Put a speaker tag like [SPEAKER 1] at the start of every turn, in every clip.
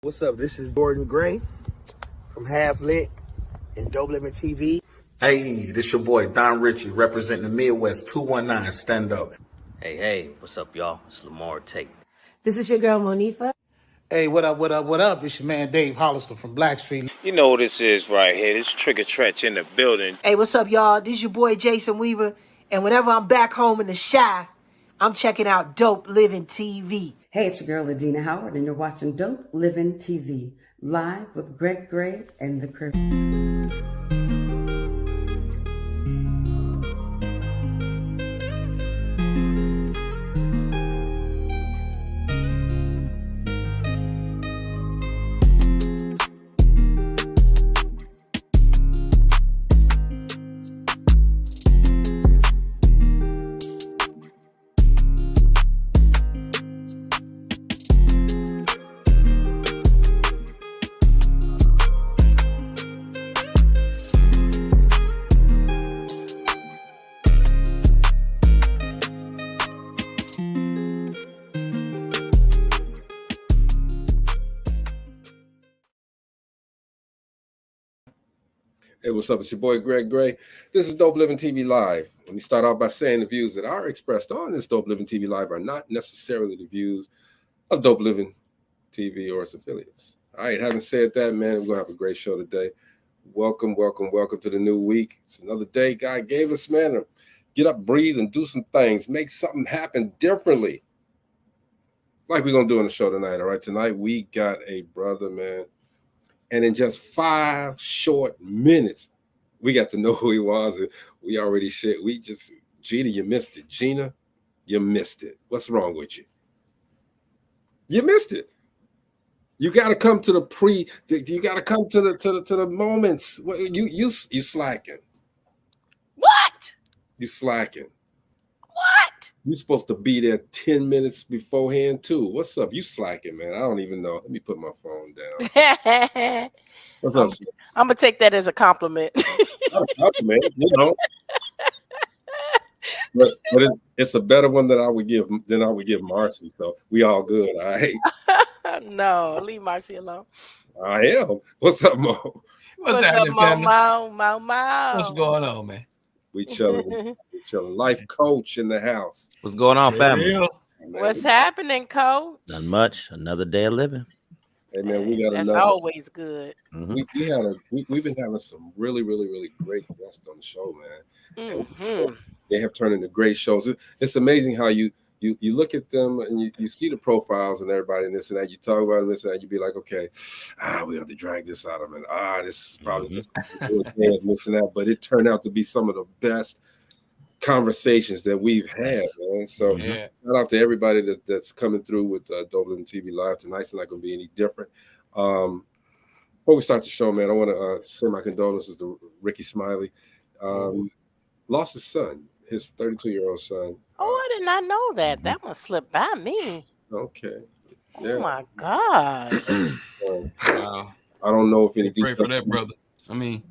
[SPEAKER 1] What's up? This is Jordan Gray from Half Lit and DopelivenTV.
[SPEAKER 2] Hey, this your boy Don Ritchie representing the Midwest 219 Stand Up.
[SPEAKER 3] Hey, what's up, y'all? It's Lamar Tate.
[SPEAKER 4] This is your girl, Monifa.
[SPEAKER 5] Hey, what up? It's your man Dave Hollister from Blackstreet.
[SPEAKER 6] You know what this is right here. This Trigger Trench in the building.
[SPEAKER 7] Hey, what's up, y'all? This is your boy Jason Weaver. And whenever I'm back home in the Chi, I'm checking out Dope Living TV.
[SPEAKER 4] Hey, it's your girl, Adina Howard, and you're watching Dope Living TV, live with Greg Gray and the crew.
[SPEAKER 8] Hey, what's up? It's your boy Greg Gray. This is Dope Living TV Live. Let me start off by saying the views that are expressed on this Dope Living TV Live are not necessarily the views of Dope Living TV or its affiliates. All right, having said that, man, we're going to have a great show today. Welcome to the new week. It's another day God gave us, man, to get up, breathe, and do some things, make something happen differently. Like we're going to do on the show tonight, all right? Tonight, we got a brother, man. And in just 5 short minutes, we got to know who he was. And we already shared. Gina, you missed it. Gina, you missed it. What's wrong with you? You missed it. You got to come to you got to come to the moments. You slacking.
[SPEAKER 9] What?
[SPEAKER 8] You slacking.
[SPEAKER 9] What?
[SPEAKER 8] You're supposed to be there 10 minutes beforehand, too. What's up? You slacking, man. I don't even know. Let me put my phone down. What's up?
[SPEAKER 9] I'm going to take that as a compliment.
[SPEAKER 8] Not a compliment, you know. But it's a better one than I would give Marcy. So we all good, all right?
[SPEAKER 9] No, leave Marcy alone.
[SPEAKER 8] I am. What's up, Mo?
[SPEAKER 9] What's happening, family? Mo.
[SPEAKER 10] What's going on, man?
[SPEAKER 8] We chilling. Life coach in the house.
[SPEAKER 3] What's going on, family?
[SPEAKER 9] What's happening, Coach?
[SPEAKER 3] Not much. Another day of living.
[SPEAKER 8] Hey, man, we got
[SPEAKER 9] That's
[SPEAKER 8] another.
[SPEAKER 9] always good.
[SPEAKER 3] Mm-hmm.
[SPEAKER 8] We've been having some really, really, really great guests on the show, man.
[SPEAKER 9] Mm-hmm.
[SPEAKER 8] They have turned into great shows. It's amazing how you look at them and you see the profiles and everybody and this and that. You talk about them, this and that. You be like, okay, we have to drag this out of them. This is probably just this and that. But it turned out to be some of the best conversations that we've had, man. So shout out to everybody that's coming through with DopelivenTV Live tonight. It's not going to be any different. Before we start the show, man, I want to send my condolences to Ricky Smiley. Lost his son, his 32-year-old son.
[SPEAKER 9] Oh, I did not know that. That one slipped by me.
[SPEAKER 8] Okay.
[SPEAKER 9] Yeah. Oh my gosh.
[SPEAKER 10] Wow.
[SPEAKER 8] I don't know if any
[SPEAKER 10] pray for that brother. I mean,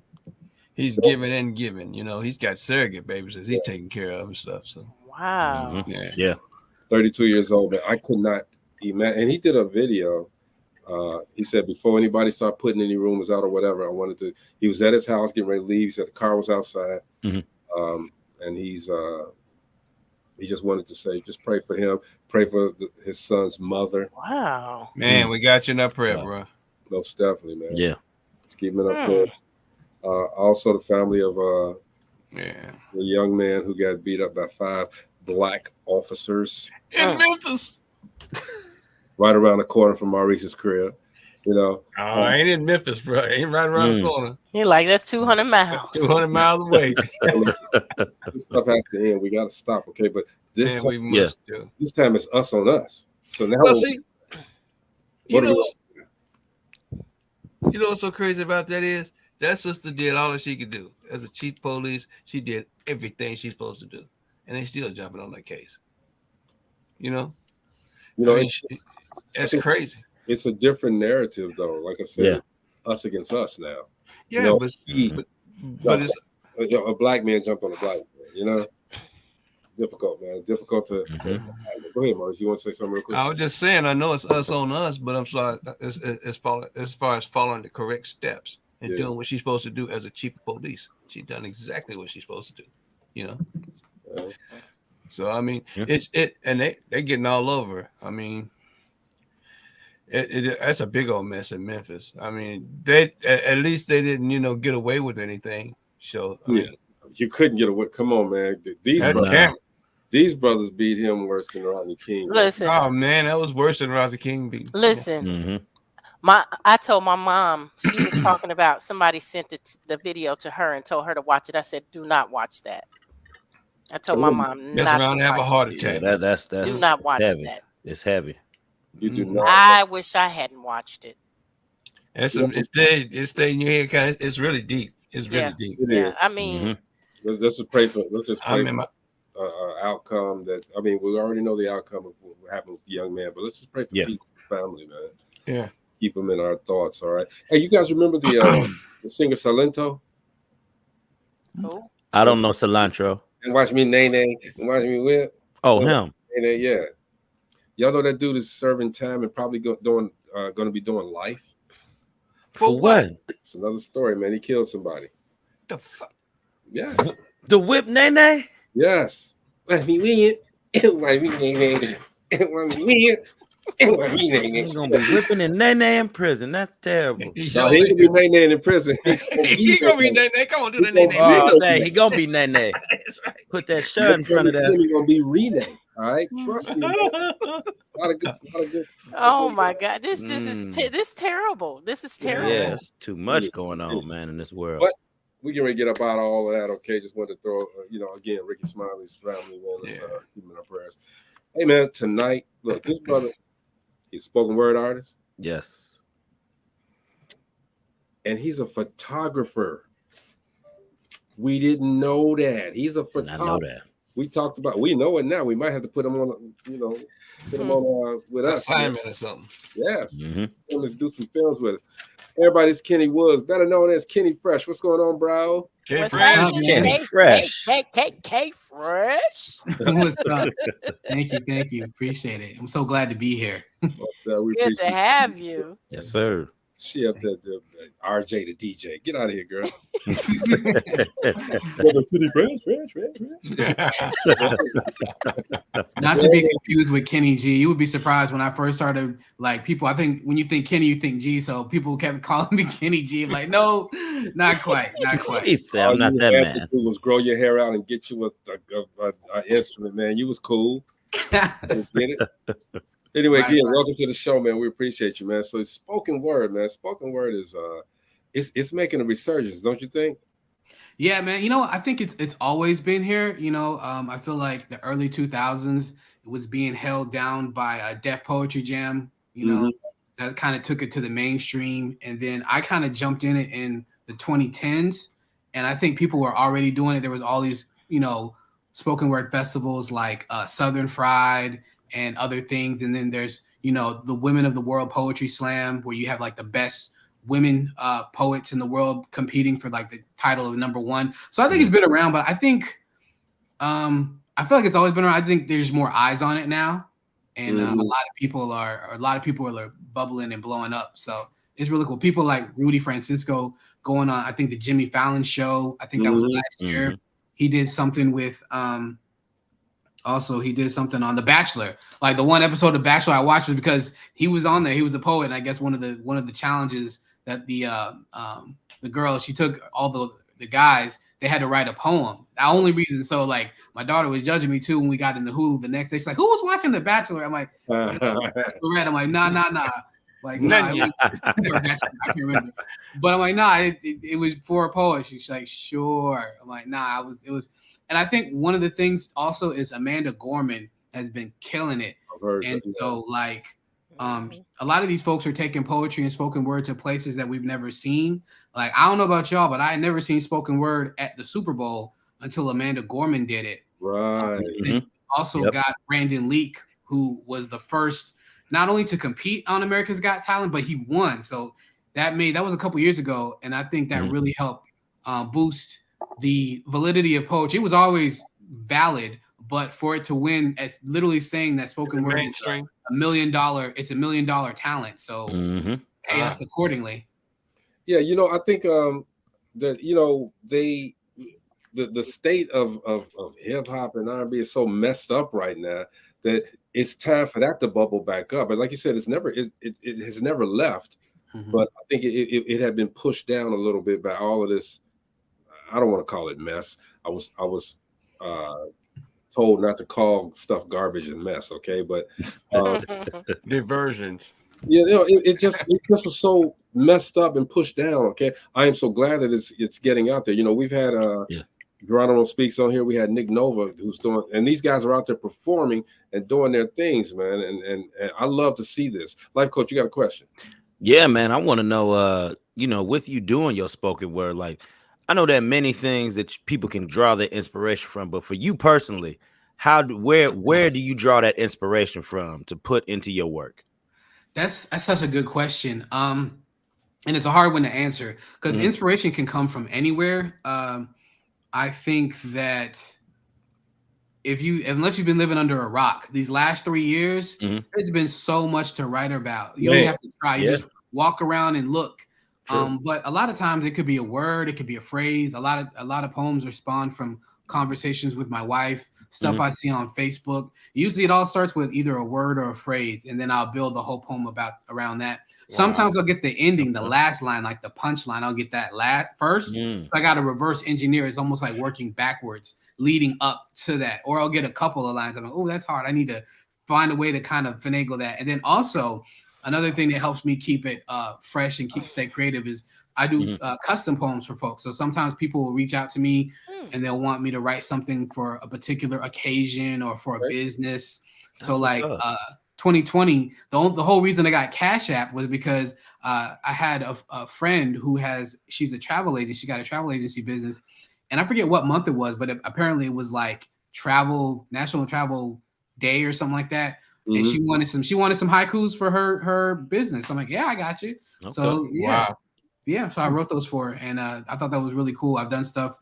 [SPEAKER 10] he's giving and giving. You know, he's got surrogate babies that he's taking care of and stuff. So
[SPEAKER 9] wow.
[SPEAKER 10] Yeah.
[SPEAKER 8] 32 years old, man. I could not imagine. And he did a video. He said before anybody start putting any rumors out or whatever, he was at his house getting ready to leave. He said the car was outside. Mm-hmm. And he just wanted to say, just pray for him, pray for his son's mother.
[SPEAKER 9] Wow,
[SPEAKER 10] man, we got you in that prayer, bro.
[SPEAKER 8] Most definitely, man.
[SPEAKER 3] Yeah,
[SPEAKER 8] just keep him up there. Also, the family of the young man who got beat up by 5 black officers
[SPEAKER 10] in Memphis,
[SPEAKER 8] right around the corner from Maurice's crib. You know,
[SPEAKER 10] ain't in Memphis, bro. Ain't right around the corner.
[SPEAKER 9] You're like, that's 200 miles.
[SPEAKER 10] 200 miles away.
[SPEAKER 8] This stuff has to end. We got to stop, okay? But this time it's us on us. So now,
[SPEAKER 10] you know what's so crazy about that is that sister did all that she could do as a chief police. She did everything she's supposed to do, and they still jumping on that case. You know, that's crazy.
[SPEAKER 8] It's a different narrative, though. Like I said, us against us now.
[SPEAKER 10] Yeah,
[SPEAKER 8] but it's a black man jumped on a black man. difficult, man. Difficult to go ahead, Maurice. You want to say something real quick?
[SPEAKER 10] I was just saying, I know it's us on us, but I'm sorry, as far as following the correct steps and doing what she's supposed to do as a chief of police. She's done exactly what she's supposed to do, you know. So I mean, it's and they're getting all over. I mean, that's a big old mess in Memphis. I mean, they at least they didn't, you know, get away with anything. So I mean,
[SPEAKER 8] you couldn't get away. Come on, man. These brothers beat him worse than Rodney King.
[SPEAKER 9] Listen.
[SPEAKER 10] Oh man, that was worse than Rodney King beat.
[SPEAKER 9] Listen. I told my mom, she was talking about somebody sent the video to her and told her to watch it. I said, do not watch that. I told my mom not to
[SPEAKER 10] have a heart
[SPEAKER 3] Yeah,
[SPEAKER 10] attack.
[SPEAKER 3] that's
[SPEAKER 9] do not watch
[SPEAKER 3] heavy.
[SPEAKER 9] that.
[SPEAKER 3] It's heavy.
[SPEAKER 8] You do not.
[SPEAKER 9] I wish I hadn't watched it.
[SPEAKER 10] It stayed in your head. Kind of, it's really deep. It's really deep.
[SPEAKER 8] It is.
[SPEAKER 9] I mean,
[SPEAKER 8] let's just pray for outcome that, I mean, we already know the outcome of what happened with the young man, but let's just pray for Pete's family, man.
[SPEAKER 10] Yeah.
[SPEAKER 8] Keep them in our thoughts. All right. Hey, you guys remember the singer Salento?
[SPEAKER 9] who?
[SPEAKER 3] I don't know cilantro.
[SPEAKER 8] And watch me nay and watch me whip.
[SPEAKER 3] Oh, him.
[SPEAKER 8] Yeah. Y'all know that dude is serving time and probably going to be doing life.
[SPEAKER 3] For what?
[SPEAKER 8] It's another story, man. He killed somebody.
[SPEAKER 10] The fuck?
[SPEAKER 8] Yeah.
[SPEAKER 3] The whip Nene?
[SPEAKER 8] Yes. Watch me whip. Watch me nay. Watch me whip.
[SPEAKER 3] He's gonna be whipping in Nene in prison. That's terrible.
[SPEAKER 8] No, he ain't gonna be Nene in prison.
[SPEAKER 10] He gonna be Nene. Come on, do the Nene.
[SPEAKER 3] Oh, dang, he gonna be Nene. Right. Put that shirt in front of that.
[SPEAKER 8] He's gonna be Renee. All right, trust me. It's not a good.
[SPEAKER 9] Oh my God, this is terrible. This is terrible.
[SPEAKER 3] Yeah, it's too much going on, man, in this world.
[SPEAKER 8] But we can get up out of all of that. Okay, just wanted to throw, again, Ricky Smiley's family, man. Let's keep him in our prayers. Hey, man, tonight, look, this brother. He's a spoken word artist.
[SPEAKER 3] Yes.
[SPEAKER 8] And he's a photographer. We didn't know that. He's a photographer.
[SPEAKER 3] I know that.
[SPEAKER 8] We know it now. We might have to put him on, put him on with us.
[SPEAKER 10] Assignment or something.
[SPEAKER 8] Yes. Let's do some films with us. Everybody's Kenny Woods, better known as Kenny Fresh. What's going on, bro?
[SPEAKER 10] K
[SPEAKER 9] Fresh.
[SPEAKER 3] Kenny Fresh.
[SPEAKER 9] K Fresh.
[SPEAKER 11] What's up? Thank you. Appreciate it. I'm so glad to be here.
[SPEAKER 9] Good to have you.
[SPEAKER 3] Yes, sir.
[SPEAKER 8] She up there, RJ the DJ. Get out of here, girl.
[SPEAKER 11] Not to be confused with Kenny G. You would be surprised when I first started, like, people, I think when you think Kenny, you think G. So people kept calling me Kenny G. I'm like, no, not quite.
[SPEAKER 3] He said, I'm not that man.
[SPEAKER 8] All you was grow your hair out and get you an instrument, man. You was cool. Get it? Anyway, again, welcome to the show, man. We appreciate you, man. So spoken word, man. Spoken word is it's making a resurgence, don't you think?
[SPEAKER 11] Yeah, man. I think it's always been here. I feel like the early 2000s it was being held down by a Def Poetry Jam. That kind of took it to the mainstream, and then I kind of jumped in it in the 2010s, and I think people were already doing it. There was all these, spoken word festivals like Southern Fried and other things. And then there's, the Women of the World Poetry Slam, where you have like the best women poets in the world competing for like the title of #1. So I think it's been around, but I think I feel like it's always been around. I think there's more eyes on it now. And a lot of people are bubbling and blowing up. So it's really cool. People like Rudy Francisco going on, I think the Jimmy Fallon show, I think that was last year. He did something with also, he did something on The Bachelor. Like the one episode of Bachelor I watched was because he was on there. He was a poet, and I guess one of the challenges that the girl, she took all the guys, they had to write a poem. The only reason, so like my daughter was judging me too when we got in the Hulu the next day. She's like, "Who was watching The Bachelor?" I'm like, "Bachelorette." I'm like, nah. Like, nah, I can't remember. But I'm like, nah, it was for a poet. She's like, sure. I'm like, nah, it was. And I think one of the things also is Amanda Gorman has been killing it. And so like a lot of these folks are taking poetry and spoken word to places that we've never seen. Like, I don't know about y'all, but I had never seen spoken word at the Super Bowl until Amanda Gorman did it.
[SPEAKER 8] Right.
[SPEAKER 11] Also got Brandon Leak, who was the first not only to compete on America's Got Talent, but he won. So that was a couple years ago. And I think that really helped boost the validity of poetry. It was always valid, but for it to win, it's literally saying that spoken word is $1 million. It's $1 million talent. So pay us accordingly.
[SPEAKER 8] Yeah, I think that the state of hip hop and R&B is so messed up right now that it's time for that to bubble back up. But like you said, it has never left. But I think it had been pushed down a little bit by all of this. I don't want to call it mess. I was told not to call stuff garbage and mess. Okay, but
[SPEAKER 10] diversions.
[SPEAKER 8] Yeah, it just was so messed up and pushed down. Okay, I am so glad that it's getting out there. We've had Geronimo Speaks on here. We had Nick Nova who's doing, and these guys are out there performing and doing their things, man. And I love to see this. Life Coach, you got a question?
[SPEAKER 3] Yeah, man. I want to know, with you doing your spoken word, like I know there are many things that people can draw their inspiration from, but for you personally, where do you draw that inspiration from to put into your work?
[SPEAKER 11] That's such a good question. And it's a hard one to answer because inspiration can come from anywhere. I think that unless you've been living under a rock, these last 3 years, there's been so much to write about. You don't have to try. You just walk around and look. But a lot of times it could be a word, it could be a phrase. A lot of poems are spawned from conversations with my wife, stuff I see on Facebook. Usually it all starts with either a word or a phrase, and then I'll build the whole poem around that. Wow. Sometimes I'll get the ending, the last line, like the punchline. I'll get that first. So I got to reverse engineer. It's almost like working backwards, leading up to that. Or I'll get a couple of lines. I'm like, oh, that's hard. I need to find a way to kind of finagle that. And then also another thing that helps me keep it fresh and stay creative is I do custom poems for folks. So sometimes people will reach out to me and they'll want me to write something for a particular occasion or for a business. That's so like 2020, the whole reason I got Cash App was because I had a friend she's a travel agent. She got a travel agency business, and I forget what month it was, but apparently it was like National Travel Day or something like that. And she wanted some haikus for her business. I'm like, yeah, I got you. Okay. So so I wrote those for her, and I thought that was really cool. I've done stuff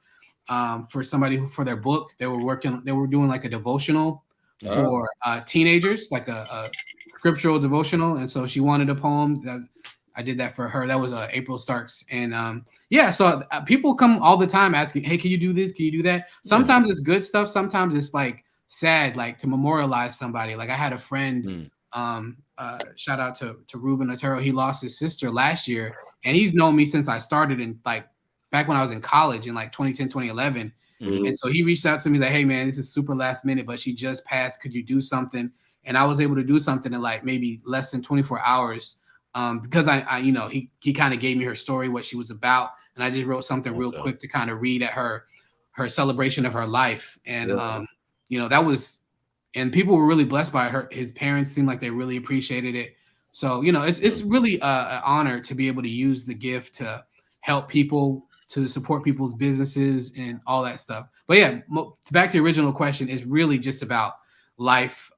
[SPEAKER 11] for somebody for their book. They were doing like a devotional for teenagers, like a scriptural devotional, and so she wanted a poem. That I did that for her. That was April Starks, and so people come all the time asking, hey, can you do this? Can you do that? Sometimes it's good stuff. Sometimes it's like sad, like to memorialize somebody. Like I had a friend, shout out to Ruben Otero. He lost his sister last year, and he's known me since I started in like back when I was in college in like 2010, 2011. And so he reached out to me like, hey man, this is super last minute, but she just passed. Could you do something? And I was able to do something in like maybe less than 24 hours because I he kind of gave me her story, what she was about. And I just wrote something real quick to kind of read at her celebration of her life. And, that was, and people were really blessed by her. His parents seemed like they really appreciated it. So, it's really an honor to be able to use the gift to help people, to support people's businesses and all that stuff. But yeah, back to the original question, is really just about life.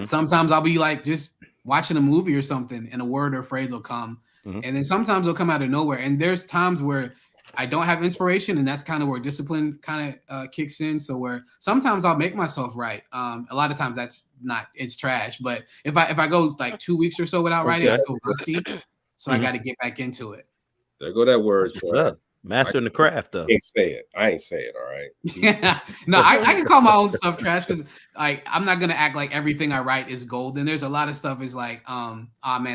[SPEAKER 11] Sometimes I'll be like just watching a movie or something and a word or phrase will come. And then sometimes it'll come out of nowhere. And there's times where I don't have inspiration, and that's kind of where discipline kind of kicks in. So where sometimes I'll make myself write. A lot of times it's trash. But if I go like 2 weeks or so without writing, I feel rusty. So I got to get back into it.
[SPEAKER 8] There go that word.
[SPEAKER 3] Mastering the craft though.
[SPEAKER 8] I ain't say it. All right.
[SPEAKER 11] No, I can call my own stuff trash because I'm not gonna act like everything I write is gold. And there's a lot of stuff is like, man,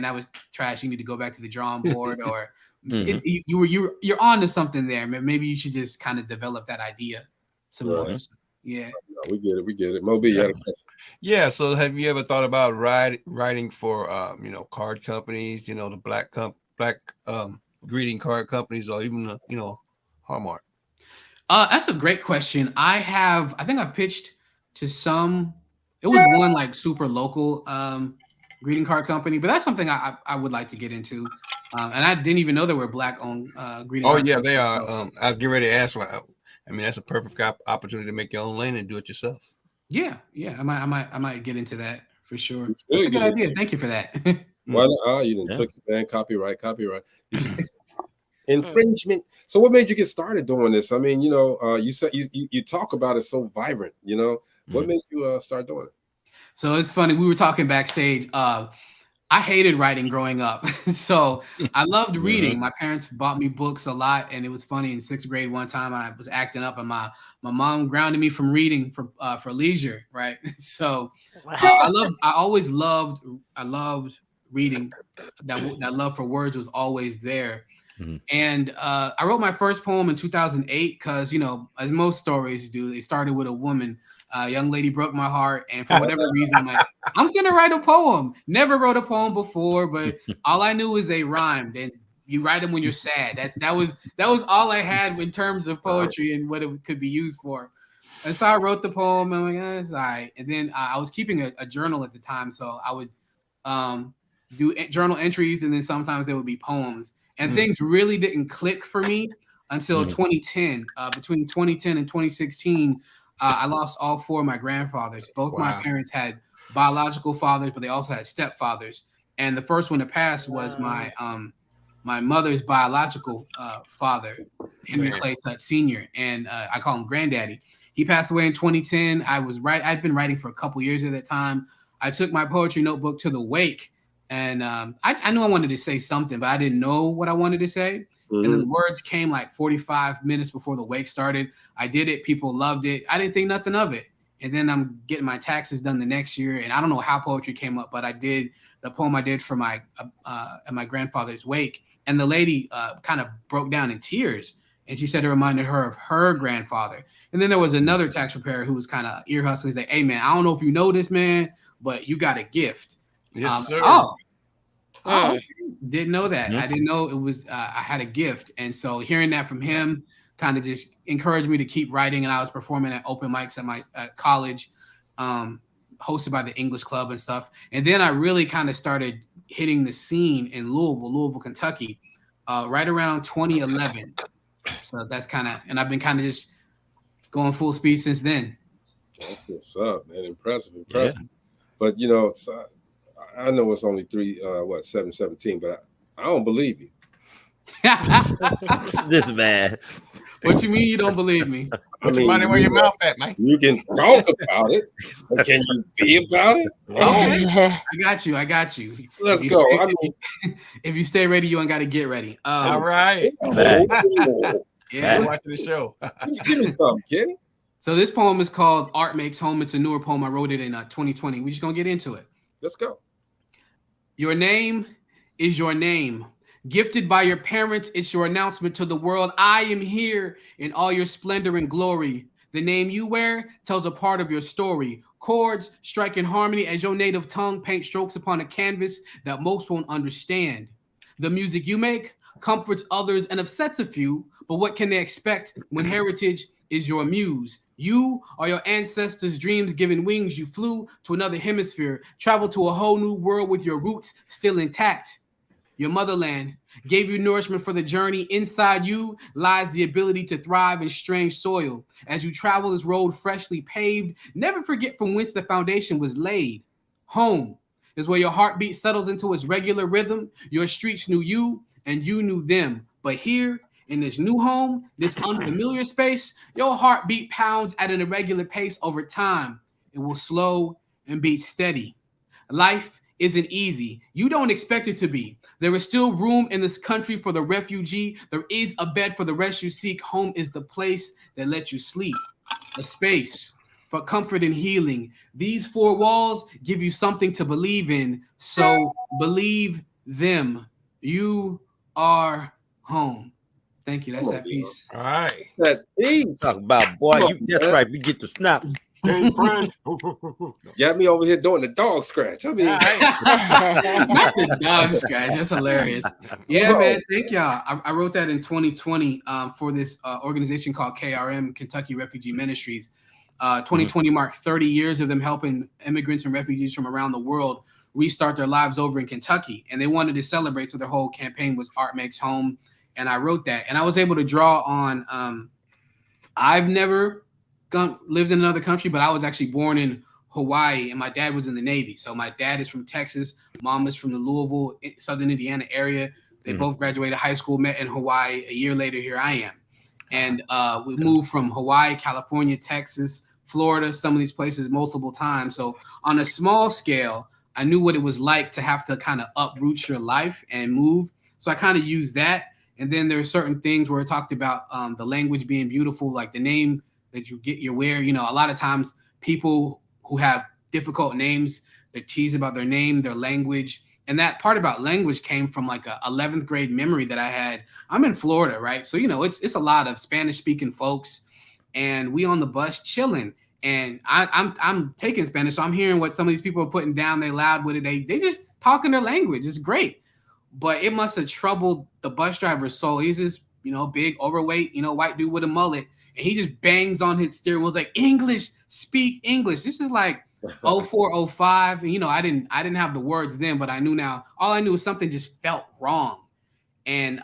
[SPEAKER 11] that was trash. You need to go back to the drawing board, or you're on to something there. Maybe you should just kind of develop that idea some more. Yeah.
[SPEAKER 8] No, we get it. Moby, you had a question.
[SPEAKER 10] Yeah. So have you ever thought about writing for card companies, the black greeting card companies, or even Hallmark?
[SPEAKER 11] That's a great question. I think I've pitched to some. It was one like super local greeting card company, but that's something I would like to get into. And I didn't even know there were black-owned greeting.
[SPEAKER 10] Oh yeah, they are. I was getting ready to ask. I mean, that's a perfect opportunity to make your own lane and do it yourself.
[SPEAKER 11] Yeah. I might get into that for sure. That's a good idea. Thank you for that.
[SPEAKER 8] Well, you didn't took it, man. Copyright. infringement. So what made you get started doing this? I mean, you said you talk about it so vibrant. What made you start doing it?
[SPEAKER 11] So it's funny. We were talking backstage. I hated writing growing up. So I loved reading. My parents bought me books a lot. And it was funny, in 6th grade, one time I was acting up and my mom grounded me from reading for leisure. Right. So I loved reading. That love for words was always there. And I wrote my first poem in 2008 because, as most stories do, they started with a woman. A young lady broke my heart, and for whatever reason, I'm like, I'm gonna write a poem. Never wrote a poem before, but all I knew was they rhymed, and you write them when you're sad. That was all I had in terms of poetry and what it could be used for. And so I wrote the poem, and I'm like, that's all right. And then I was keeping a journal at the time, so I would do journal entries, and then sometimes there would be poems. And things really didn't click for me until 2010. Between 2010 and 2016. I lost all 4 of my grandfathers. Both my parents had biological fathers, but they also had stepfathers. And the first one to pass was my mother's biological father, Henry Clay Tutt Sr., and I call him Granddaddy. He passed away in 2010. I'd been writing for a couple years at that time. I took my poetry notebook to the wake, and I knew I wanted to say something, but I didn't know what I wanted to say. And then the words came like 45 minutes before the wake started. I did it. People loved it. I didn't think nothing of it. And then I'm getting my taxes done the next year. And I don't know how poetry came up, but I did the poem I did for my at my grandfather's wake. And the lady kind of broke down in tears. And she said it reminded her of her grandfather. And then there was another tax preparer who was kind of ear hustling. He's like, hey, man, I don't know if you know this, man, but you got a gift.
[SPEAKER 10] Yes, sir.
[SPEAKER 11] Oh, didn't know that. I didn't know it was I had a gift. And so hearing that from him kind of just encouraged me to keep writing. And I was performing at open mics at my college, hosted by the English Club and stuff. And then I really kind of started hitting the scene in Louisville, Kentucky, right around 2011. So that's and I've been kind of just going full speed since then.
[SPEAKER 8] That's what's up, man. Impressive. Yeah. But I know it's only 7:17, but I don't believe you.
[SPEAKER 3] This man.
[SPEAKER 11] What you mean you don't believe me?
[SPEAKER 10] Put your money where your mouth at, man.
[SPEAKER 8] You can talk about it, but can you be about it?
[SPEAKER 11] Okay. I got you.
[SPEAKER 8] Let's go.
[SPEAKER 11] If you stay ready, you ain't got to get ready.
[SPEAKER 10] All right.
[SPEAKER 11] Yeah.
[SPEAKER 10] Watching the show.
[SPEAKER 8] Just give me something, Kenny.
[SPEAKER 11] So this poem is called Art Makes Home. It's a newer poem. I wrote it in 2020. We're just going to get into it.
[SPEAKER 8] Let's go.
[SPEAKER 11] Your name is your name. Gifted by your parents, it's your announcement to the world. I am here in all your splendor and glory. The name you wear tells a part of your story. Chords strike in harmony as your native tongue paints strokes upon a canvas that most won't understand. The music you make comforts others and upsets a few, but what can they expect when heritage is your muse? You are your ancestors' dreams given wings. You flew to another hemisphere, traveled to a whole new world with your roots still intact. Your motherland gave you nourishment for the journey. Inside you lies the ability to thrive in strange soil. As you travel this road freshly paved, never forget from whence the foundation was laid. Home is where your heartbeat settles into its regular rhythm. Your streets knew you and you knew them. But here in this new home, this unfamiliar space, your heartbeat pounds at an irregular pace. Over time. It will slow and beat steady. Life isn't easy. You don't expect it to be. There is still room in this country for the refugee. There is a bed for the rest you seek. Home is the place that lets you sleep. A space for comfort and healing. These 4 walls give you something to believe in. So believe them. You are home. Thank you. That's that piece.
[SPEAKER 10] All right.
[SPEAKER 8] That piece.
[SPEAKER 3] Talk about, boy. That's right. We get the snap.
[SPEAKER 8] Got me over here doing the dog scratch. I mean,
[SPEAKER 11] not the dog scratch. That's hilarious. Yeah, man. Thank y'all. I wrote that in 2020 for this organization called KRM, Kentucky Refugee Ministries. 2020 marked 30 years of them helping immigrants and refugees from around the world restart their lives over in Kentucky. And they wanted to celebrate. So their whole campaign was Art Makes Home. And I wrote that. And I was able to draw on, I've never lived in another country, but I was actually born in Hawaii and my dad was in the Navy. So my dad is from Texas. Mom is from the Louisville, Southern Indiana area. They both graduated high school, met in Hawaii. A year later, here I am. And we moved from Hawaii, California, Texas, Florida, some of these places multiple times. So on a small scale, I knew what it was like to have to kind of uproot your life and move. So I kind of used that. And then there are certain things where it talked about the language being beautiful, like the name that you wear. You know, a lot of times people who have difficult names, they tease about their name, their language. And that part about language came from like a 11th grade memory that I had. I'm in Florida, right? So, you know, it's a lot of Spanish speaking folks, and we on the bus chilling. And I'm taking Spanish, so I'm hearing what some of these people are putting down. They loud with it. They just talking their language. It's great. But it must have troubled the bus driver's soul. He's this, you know, big, overweight, you know, white dude with a mullet. And he just bangs on his steering wheel like, English, speak English. This is like 04, 05. And, you know, I didn't have the words then, but I knew now. All I knew was something just felt wrong. And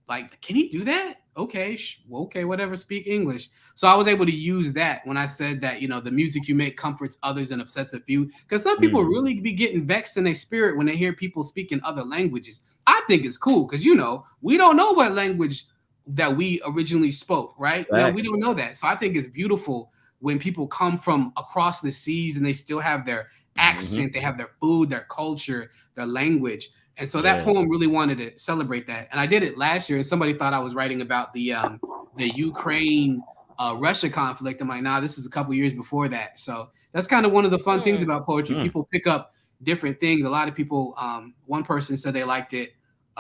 [SPEAKER 11] like, can he do that? Okay, okay, whatever, speak English. So I was able to use that when I said that, you know, the music you make comforts others and upsets a few. Because some people really be getting vexed in their spirit when they hear people speaking other languages. I think it's cool because, you know, we don't know what language that we originally spoke, right? No, we don't know that. So I think it's beautiful when people come from across the seas and they still have their accent, they have their food, their culture, their language. And so that poem really wanted to celebrate that. And I did it last year, and somebody thought I was writing about the Ukraine Russia conflict. I'm like, nah, this is a couple years before that. So that's kind of one of the fun things about poetry. People pick up different things. A lot of people, one person said they liked it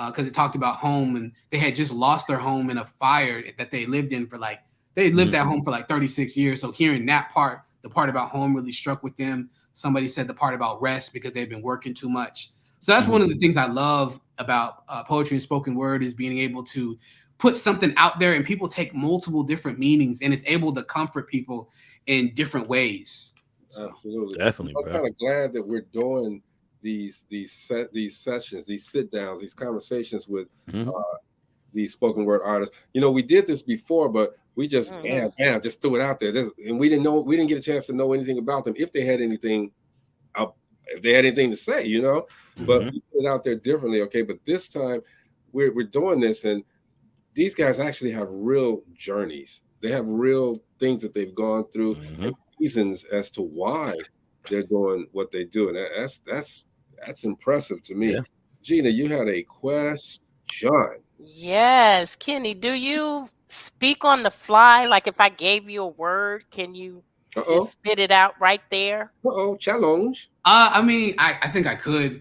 [SPEAKER 11] because it talked about home, and they had just lost their home in a fire that they lived in for like, they lived at home for like 36 years. So hearing that part, the part about home really struck with them. Somebody said the part about rest because they've been working too much. So that's one of the things I love about poetry and spoken word is being able to put something out there and people take multiple different meanings, and it's able to comfort people in different ways. So.
[SPEAKER 8] Absolutely.
[SPEAKER 3] Definitely.
[SPEAKER 8] I'm kind of glad that we're doing these sessions, these sit downs, these conversations with these spoken word artists. You know, we did this before, but we just bam, just threw it out there. And we didn't get a chance to know anything about them if they had anything to say, you know. But we put it out there differently, okay. But this time we're doing this, and these guys actually have real journeys. They have real things that they've gone through, and reasons as to why they're doing what they do, and that's impressive to me. Gina, you had a question.
[SPEAKER 9] Yes, Kenny, do you speak on the fly? Like if I gave you a word, can you just spit it out right there?
[SPEAKER 8] Challenge.
[SPEAKER 11] I mean, I think I could.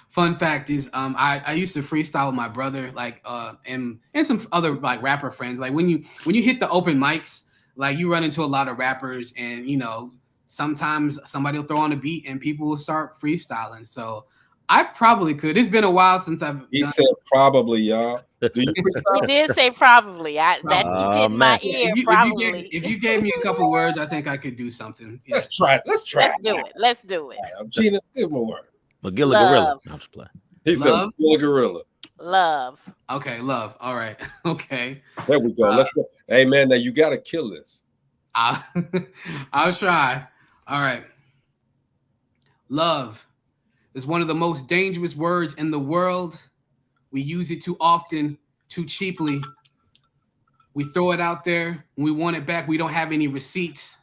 [SPEAKER 11] Fun fact is, I used to freestyle with my brother, like, and some other like rapper friends. Like when you hit the open mics, like you run into a lot of rappers, and you know sometimes somebody will throw on a beat and people will start freestyling. So I probably could. It's been a while since I've.
[SPEAKER 8] He said probably, y'all. Do you
[SPEAKER 9] He did say probably. That you get in my ear. Probably.
[SPEAKER 11] If you gave me a couple words, I think I could do something. Yeah.
[SPEAKER 8] Let's try it. Let's
[SPEAKER 9] Let's do it.
[SPEAKER 8] Gina, give him a word.
[SPEAKER 3] Magilla Gorilla. I'm just playing.
[SPEAKER 8] He said Magilla Gorilla.
[SPEAKER 9] Love.
[SPEAKER 11] Okay, love. All right. Okay.
[SPEAKER 8] There we go. Let's go. Hey man, now you gotta kill this.
[SPEAKER 11] I'll try. All right. Love is one of the most dangerous words in the world. We use it too often, too cheaply. We throw it out there. When we want it back, we don't have any receipts.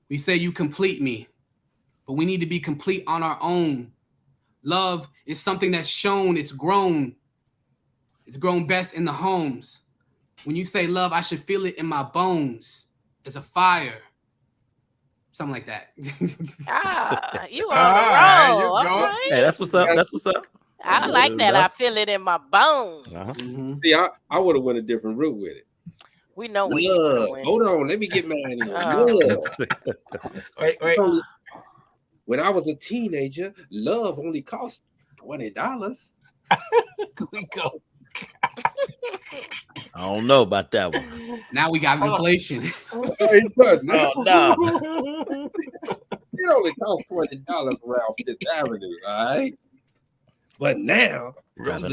[SPEAKER 11] We say you complete me, but we need to be complete on our own. Love is something that's shown, it's grown. It's grown best in the homes. When you say love, I should feel it in my bones. It's a fire. Something like that.
[SPEAKER 9] You on the roll. Right.
[SPEAKER 3] Hey, that's what's up. That's what's up.
[SPEAKER 9] I like that. I feel it in my bones.
[SPEAKER 8] See, I would have went a different route with it.
[SPEAKER 9] We know what
[SPEAKER 8] you're doing. Hold on, let me get mine in.
[SPEAKER 10] Wait.
[SPEAKER 8] When I was a teenager, love only cost $20.
[SPEAKER 10] We go.
[SPEAKER 3] I don't know about that one.
[SPEAKER 11] Now we got inflation.
[SPEAKER 3] No.
[SPEAKER 8] It only costs $20 around Fifth Avenue, all right? But now that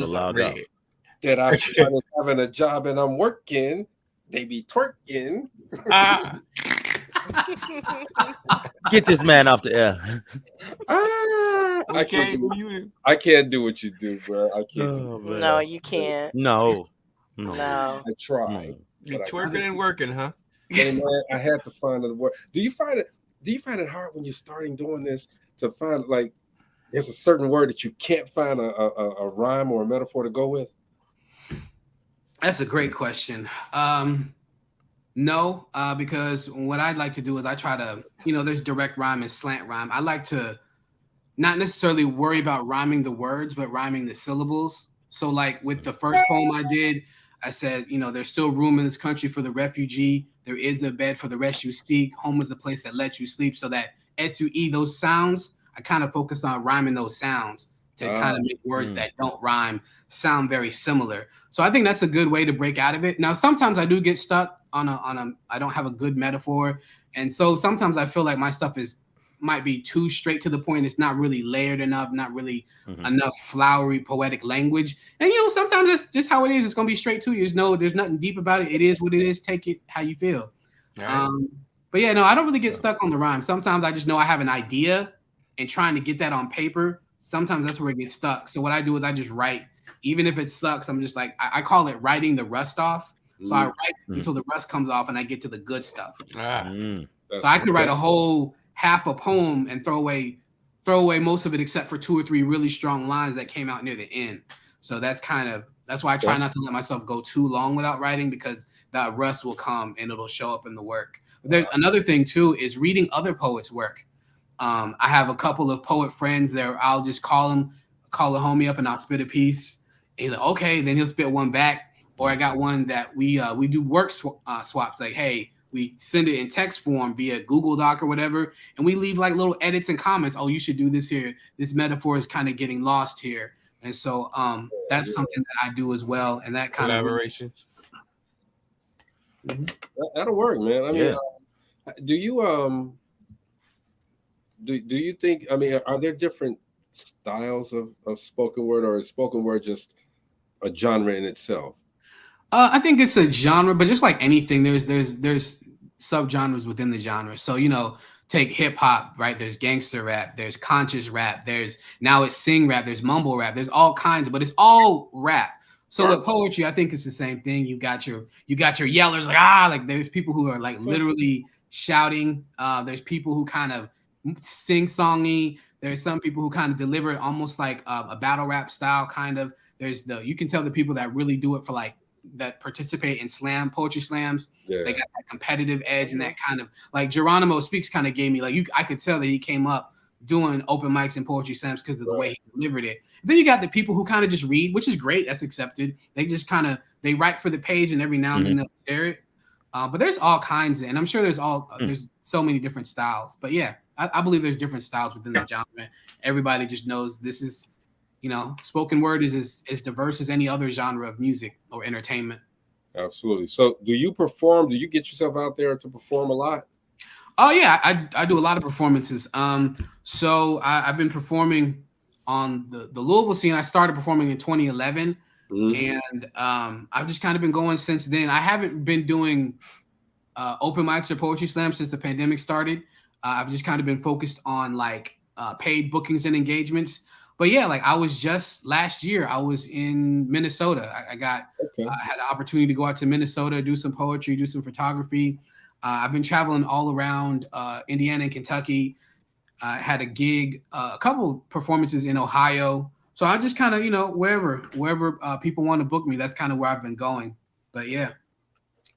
[SPEAKER 8] I started having a job and I'm working, they be twerking.
[SPEAKER 3] Get this man off the air.
[SPEAKER 8] I can't do what you do, bro. I can't.
[SPEAKER 9] No, you can't.
[SPEAKER 3] No.
[SPEAKER 9] No.
[SPEAKER 8] I tried.
[SPEAKER 10] You twerking and working, huh?
[SPEAKER 8] Hey, man, I had to find a word. Do you find it hard when you're starting doing this to find like there's a certain word that you can't find a rhyme or a metaphor to go with?
[SPEAKER 11] That's a great question. No, because what I'd like to do is I try to, there's direct rhyme and slant rhyme. I like to not necessarily worry about rhyming the words, but rhyming the syllables. So like with the first poem I did, I said, there's still room in this country for the refugee. There is a bed for the rest you seek. Home is a place that lets you sleep. So that et-tu-e, those sounds, I kind of focused on rhyming those sounds to kind of make words that don't rhyme sound very similar. So I think that's a good way to break out of it. Now, sometimes I do get stuck on I don't have a good metaphor. And so sometimes I feel like my stuff might be too straight to the point. It's not really layered enough, not really enough flowery poetic language. And sometimes that's just how it is. It's gonna be straight to you. There's nothing deep about it. It is what it is. Take it how you feel. Right. But yeah, no, I don't really get stuck on the rhyme. Sometimes I just know I have an idea and trying to get that on paper. Sometimes that's where it gets stuck. So what I do is I just write. Even if it sucks, I'm just like, I call it writing the rust off. So I write until the rust comes off and I get to the good stuff. So I could write a whole half a poem and throw away most of it except for 2 or 3 really strong lines that came out near the end. So that's why I try not to let myself go too long without writing, because that rust will come and it'll show up in the work. But there's another thing too, is reading other poets' work. I have a couple of poet friends there. I'll just call a homie up and I'll spit a piece. He's like, okay, then he'll spit one back. Or I got one that we do work swaps. Like, hey, we send it in text form via Google Doc or whatever, and we leave like little edits and comments. Oh, you should do this here. This metaphor is kind of getting lost here. And so that's something that I do as well. And that kind
[SPEAKER 10] collaboration.
[SPEAKER 8] That'll work, man. I mean, do you think, are there different styles of spoken word, or is spoken word just a genre in itself?
[SPEAKER 11] I think it's a genre, but just like anything, there's subgenres within the genre. So, take hip hop, right? There's gangster rap, there's conscious rap, now it's sing rap, there's mumble rap, there's all kinds, but it's all rap. So with poetry, I think it's the same thing. You got your yellers, like there's people who are like literally shouting. There's people who kind of sing songy. There's some people who kind of deliver it almost like a battle rap style kind of. You can tell the people that really do it for like that participate in poetry slams. They got that competitive edge and that kind of like Geronimo Speaks kind of gave me like I could tell that he came up doing open mics and poetry slams because of the way he delivered it. Then you got the people who kind of just read, which is great. That's accepted. They just they write for the page and every now and then they'll share it. But there's all kinds, and I'm sure there's so many different styles. But yeah, I believe there's different styles within the genre. Everybody just knows this is, spoken word is as diverse as any other genre of music or entertainment.
[SPEAKER 8] Absolutely. So do you perform? Do you get yourself out there to perform a lot?
[SPEAKER 11] Oh yeah, I do a lot of performances. So I've been performing on the Louisville scene. I started performing in 2011, and I've just kind of been going since then. I haven't been doing open mics or poetry slams since the pandemic started. I've just kind of been focused on like paid bookings and engagements. But yeah, like I was just last year, I was in Minnesota. I had an opportunity to go out to Minnesota, do some poetry, do some photography. I've been traveling all around Indiana and Kentucky. I had a gig, a couple performances in Ohio. So I just kind of, wherever people want to book me, that's kind of where I've been going. But yeah.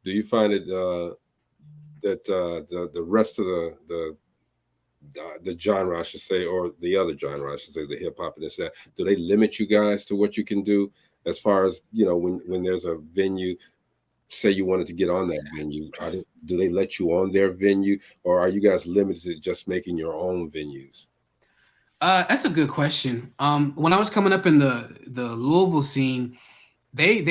[SPEAKER 8] Do you find it that the rest of the genre, I should say, or the other genre, I should say, the hip hop and this, that, do they limit you guys to what you can do as far as, when there's a venue, say you wanted to get on that venue, do they let you on their venue, or are you guys limited to just making your own venues?
[SPEAKER 11] That's a good question. When I was coming up in the Louisville scene, they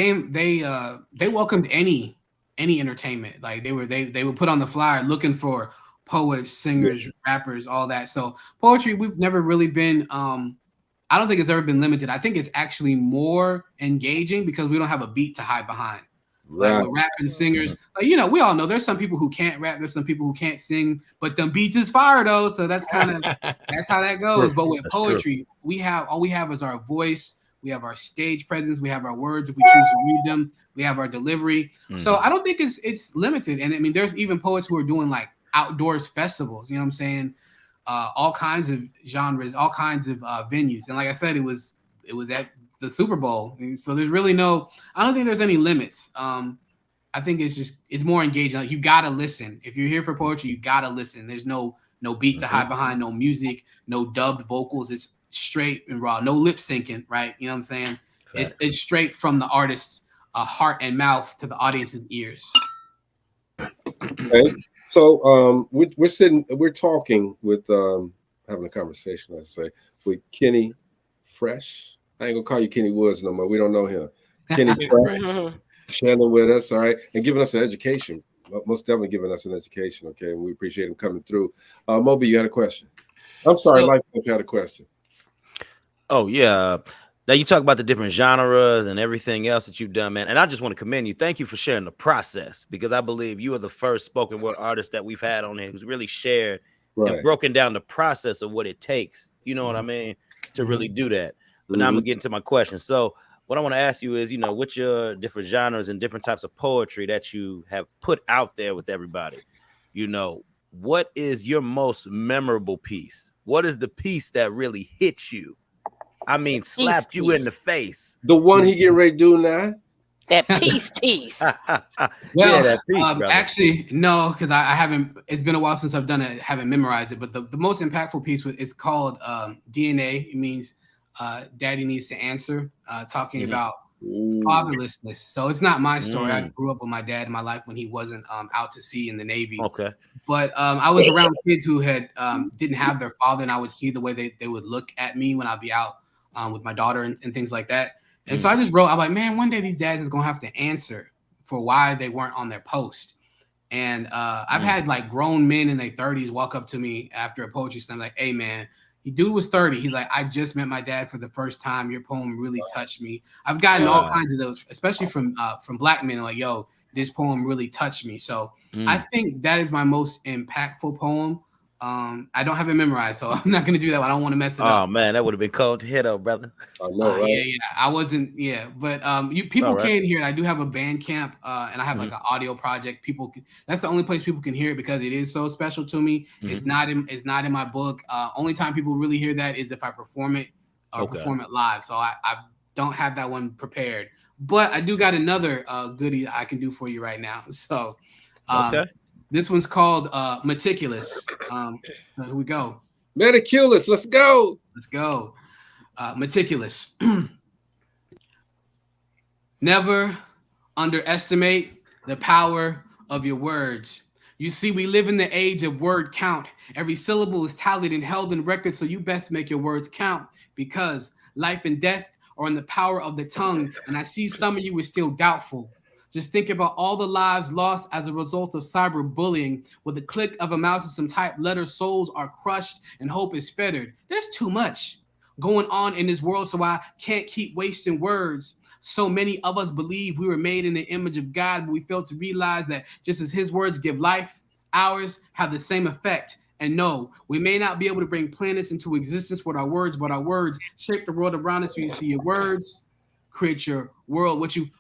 [SPEAKER 11] welcomed any entertainment. Like they would put on the flyer looking for poets, singers, rappers, all that. So poetry, we've never really been. I don't think it's ever been limited. I think it's actually more engaging because we don't have a beat to hide behind. like with rapping singers. Like, you know, we all know there's some people who can't rap, there's some people who can't sing, but them beats is fire though. So that's kind of that's how that goes. But with poetry, we have all we have is our voice, we have our stage presence, we have our words if we choose to read them, we have our delivery. So I don't think it's limited. And I mean, there's even poets who are doing like outdoors festivals, you know what I'm saying? All kinds of genres, all kinds of venues. And like I said, it was at the Super Bowl. And so there's really I don't think there's any limits. I think it's more engaging. Like, you gotta listen. If you're here for poetry, you gotta listen. There's no beat to hide behind, no music, no dubbed vocals. It's straight and raw, no lip syncing, right? You know what I'm saying? It's straight from the artist's heart and mouth to the audience's ears.
[SPEAKER 8] Okay. So we're talking with having a conversation, let's say, with Kenny Fresh. I ain't gonna call you Kenny Woods no more. We don't know him. Kenny Fresh, sharing with us, all right, and giving us an education. Most definitely giving us an education, okay? And we appreciate him coming through. Moby, you had a question. I'm sorry, Life Coach had a question.
[SPEAKER 3] Oh yeah. Now you talk about the different genres and everything else that you've done, man. And I just want to commend you. Thank you for sharing the process, because I believe you are the first spoken word artist that we've had on here who's really shared and broken down the process of what it takes. You know what I mean? To really do that. But now I'm gonna get into my question. So what I want to ask you is, you know, what's your different genres and different types of poetry that you have put out there with everybody? You know, what is your most memorable piece? What is the piece that really hit you? I mean, slapped you in the face.
[SPEAKER 8] The one he getting ready to do now?
[SPEAKER 9] That piece.
[SPEAKER 11] Well,
[SPEAKER 3] yeah, that piece,
[SPEAKER 11] actually, no, because I haven't. It's been a while since I've done it. Haven't memorized it. But the most impactful piece is called DNA. It means Daddy Needs to Answer. Talking about fatherlessness. So it's not my story. I grew up with my dad in my life when he wasn't out to sea in the Navy.
[SPEAKER 3] Okay.
[SPEAKER 11] But I was around kids who had didn't have their father, and I would see the way they would look at me when I'd be out with my daughter and things like that. And so I just wrote, I'm like, man, one day these dads is gonna have to answer for why they weren't on their post. And I've had like grown men in their 30s walk up to me after a poetry slam, like, hey man, the dude was 30. He's like, I just met my dad for the first time. Your poem really touched me. I've gotten all kinds of those, especially from Black men, like, yo, this poem really touched me. So I think that is my most impactful poem. I don't have it memorized, so I'm not gonna do that. I don't want to mess it up.
[SPEAKER 3] Oh man, that would have been cold to hit up, brother.
[SPEAKER 8] I know, right?
[SPEAKER 11] Yeah. I wasn't, but people can hear it. I do have a Bandcamp, and I have like an audio project. That's the only place people can hear it because it is so special to me. It's not in my book. Only time people really hear that is if I perform it or perform it live. So I don't have that one prepared, but I do got another goodie I can do for you right now. So this one's called Meticulous. So here we go.
[SPEAKER 8] Meticulous, let's go.
[SPEAKER 11] Let's go. Meticulous. Never underestimate the power of your words. You see, we live in the age of word count. Every syllable is tallied and held in record, so you best make your words count, because life and death are in the power of the tongue, and I see some of you are still doubtful. Just think about all the lives lost as a result of cyberbullying. With the click of a mouse and some typed letters, souls are crushed and hope is fettered. There's too much going on in this world, so I can't keep wasting words. So many of us believe we were made in the image of God, but we fail to realize that just as his words give life, ours have the same effect. And no, we may not be able to bring planets into existence with our words, but our words shape the world around us. So you see, your words create your world. What you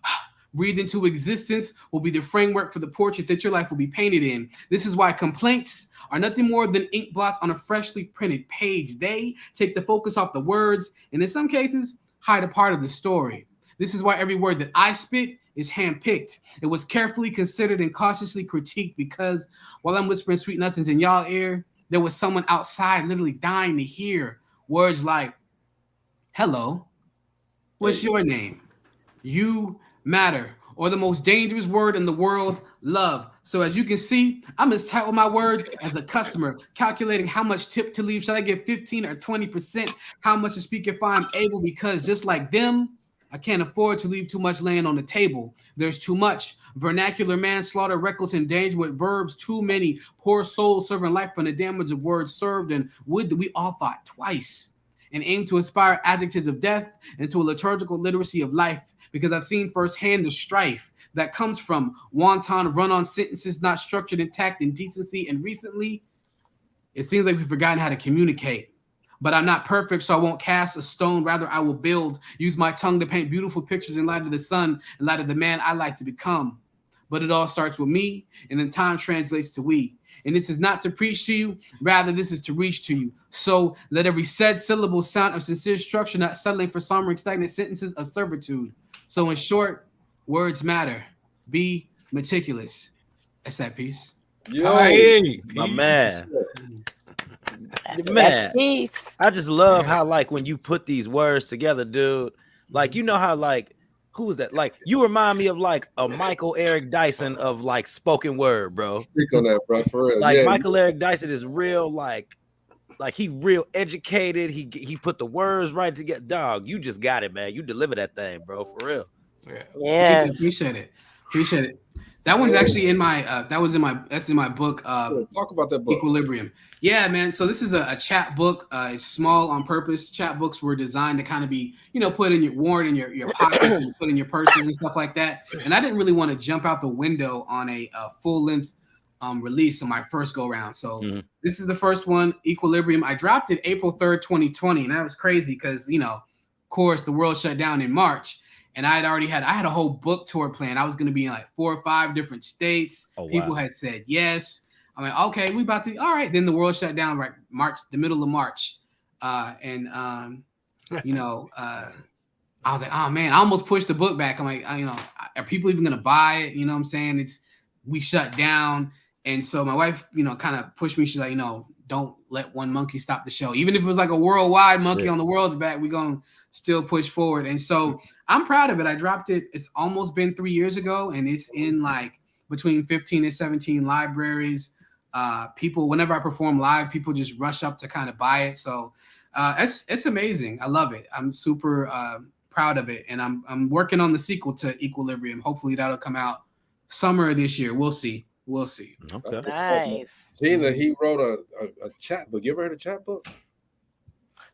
[SPEAKER 11] breathe into existence will be the framework for the portrait that your life will be painted in. This is why complaints are nothing more than ink blots on a freshly printed page. They take the focus off the words, and in some cases, hide a part of the story. This is why every word that I spit is handpicked. It was carefully considered and cautiously critiqued, because while I'm whispering sweet nothings in y'all ear, there was someone outside literally dying to hear words like, hello, what's your name? You matter. Or the most dangerous word in the world, love. So as you can see, I'm as tight with my words as a customer, calculating how much tip to leave. Should I give 15 or 20%? How much to speak if I'm able? Because just like them, I can't afford to leave too much laying on the table. There's too much vernacular manslaughter, reckless endanger with verbs, too many poor souls serving life from the damage of words served. And would that we all fought twice and aim to inspire adjectives of death into a liturgical literacy of life, because I've seen firsthand the strife that comes from wanton run-on sentences not structured intact in decency. And recently, it seems like we've forgotten how to communicate. But I'm not perfect, so I won't cast a stone. Rather, I will build. Use my tongue to paint beautiful pictures in light of the sun, in light of the man I like to become. But it all starts with me, and then time translates to we. And this is not to preach to you, rather this is to reach to you. So let every said syllable sound of sincere structure, not settling for sombering stagnant sentences of servitude. So in short, words matter. Be meticulous. That's that piece.
[SPEAKER 3] Hey, my man. Man, I just love how, like, when you put these words together, dude, like, you know how, like, who was that? Like, you remind me of like a Michael Eric Dyson of like spoken word, bro.
[SPEAKER 8] Speak on that, bro, for real.
[SPEAKER 3] Like, Michael Eric Dyson is real, like he real educated. He put the words right together. Dog, you just got it, man. You deliver that thing, bro, for real.
[SPEAKER 11] Yeah.
[SPEAKER 9] Yes.
[SPEAKER 11] Appreciate it. That one's actually in my that's in my book.
[SPEAKER 8] Talk about that book.
[SPEAKER 11] Equilibrium. Yeah, man. So this is a chat book. It's small on purpose. Chat books were designed to kind of be, put in worn in your pockets and put in your purses and stuff like that. And I didn't really want to jump out the window on a full length release on my first go round. So this is the first one, Equilibrium. I dropped it April 3rd, 2020, and that was crazy because of course the world shut down in March. And I had a whole book tour planned. I was going to be in like 4 or 5 different states.
[SPEAKER 3] Oh, wow.
[SPEAKER 11] People had said yes. I'm like, okay, we about to, all right. Then the world shut down right the middle of March. I was like, oh man, I almost pushed the book back. I'm like, are people even going to buy it? You know what I'm saying? We shut down. And so my wife, kind of pushed me. She's like, don't let one monkey stop the show. Even if it was like a worldwide monkey on the world's back, we're going to still push forward. And so I'm proud of it. I dropped it. It's almost been 3 years ago, and it's in like between 15 and 17 libraries. People, whenever I perform live, people just rush up to kind of buy it. So it's amazing. I love it. I'm super proud of it. And I'm working on the sequel to Equilibrium. Hopefully that'll come out summer of this year. We'll see.
[SPEAKER 3] Okay.
[SPEAKER 9] Nice.
[SPEAKER 8] Gina, he wrote a chat book. You ever heard of chat book?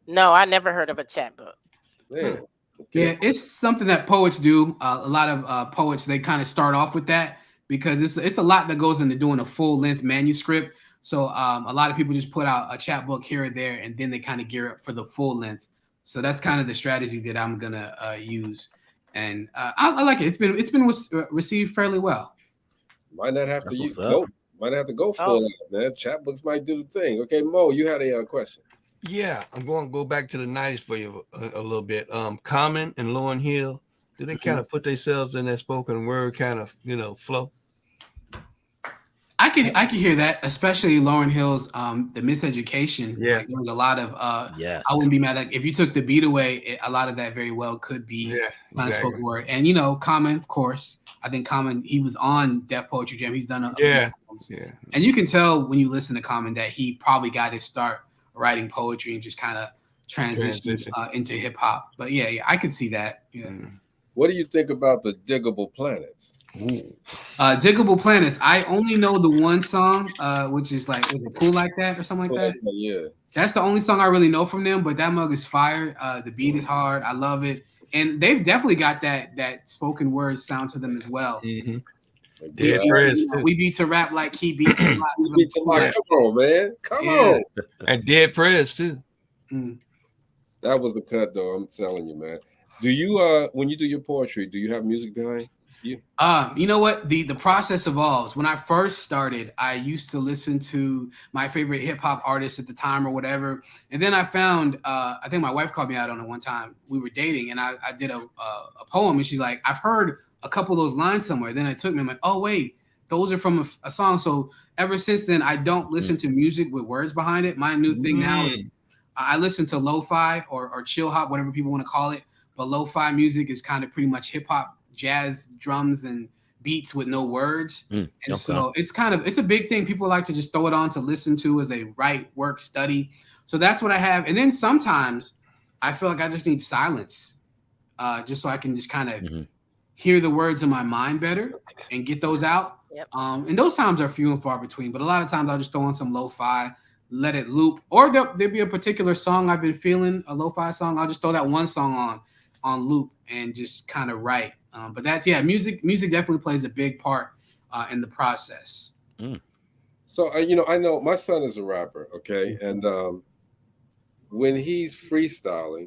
[SPEAKER 9] No, I never heard of a chat book.
[SPEAKER 8] Yeah.
[SPEAKER 11] Yeah, it's something that poets do. A lot of poets, they kind of start off with that because it's a lot that goes into doing a full length manuscript. So a lot of people just put out a chap book here or there, and then they kind of gear up for the full length. So that's kind of the strategy that I'm gonna use, and I like it. It's been received fairly well.
[SPEAKER 8] Might not have to go full out, man. Chat books might do the thing. Okay, Mo, you had a question.
[SPEAKER 10] Yeah, I'm going to go back to the 90s for you a little bit. Common and Lauryn Hill, do they kind of put themselves in that spoken word kind of, flow?
[SPEAKER 11] I can hear that, especially Lauryn Hill's The Miseducation.
[SPEAKER 10] Yeah.
[SPEAKER 11] Like, there was a lot of
[SPEAKER 3] yes.
[SPEAKER 11] I wouldn't be mad at if you took the beat away, a lot of that very well could be kind of spoken word. And Common, of course. I think Common, he was on Def Poetry Jam. He's done and you can tell when you listen to Common that he probably got his start writing poetry and just kind of transitioned into hip hop. But yeah, I could see that. Yeah.
[SPEAKER 8] What do you think about the Diggable Planets?
[SPEAKER 11] Diggable Planets. I only know the one song, which is like, is it Cool Like That or something like that?
[SPEAKER 8] Yeah.
[SPEAKER 11] That's the only song I really know from them, but that mug is fire. The beat is hard. I love it. And they've definitely got that spoken word sound to them as well.
[SPEAKER 10] Mm-hmm.
[SPEAKER 11] We beat to rap like he beats a lot.
[SPEAKER 8] Come on, man. Come on.
[SPEAKER 10] And Dead Prez too.
[SPEAKER 8] That was the cut, though. I'm telling you, man. Do you when you do your poetry, do you have music behind you?
[SPEAKER 11] You know what? The process evolves. When I first started, I used to listen to my favorite hip hop artists at the time or whatever. And then I found, I think my wife called me out on it one time. We were dating and I did a poem and she's like, I've heard a couple of those lines somewhere. Then it took me, I'm like, oh wait, those are from a song. So ever since then, I don't listen to music with words behind it. My new thing now is I listen to lo-fi or chill hop, whatever people want to call it. But lo-fi music is kind of pretty much hip hop, jazz, drums, and beats with no words. So it's a big thing. People like to just throw it on to listen to as they write, work, study. So that's what I have. And then sometimes I feel like I just need silence, just so I can just kind of hear the words in my mind better and get those out. And those times are few and far between, but a lot of times I'll just throw on some lo-fi, let it loop, or there'll be a particular song I've been feeling, a lo-fi song. I'll just throw that one song on on loop and just kind of write. But that's music definitely plays a big part in the process.
[SPEAKER 8] So I know my son is a rapper, okay, and when he's freestyling,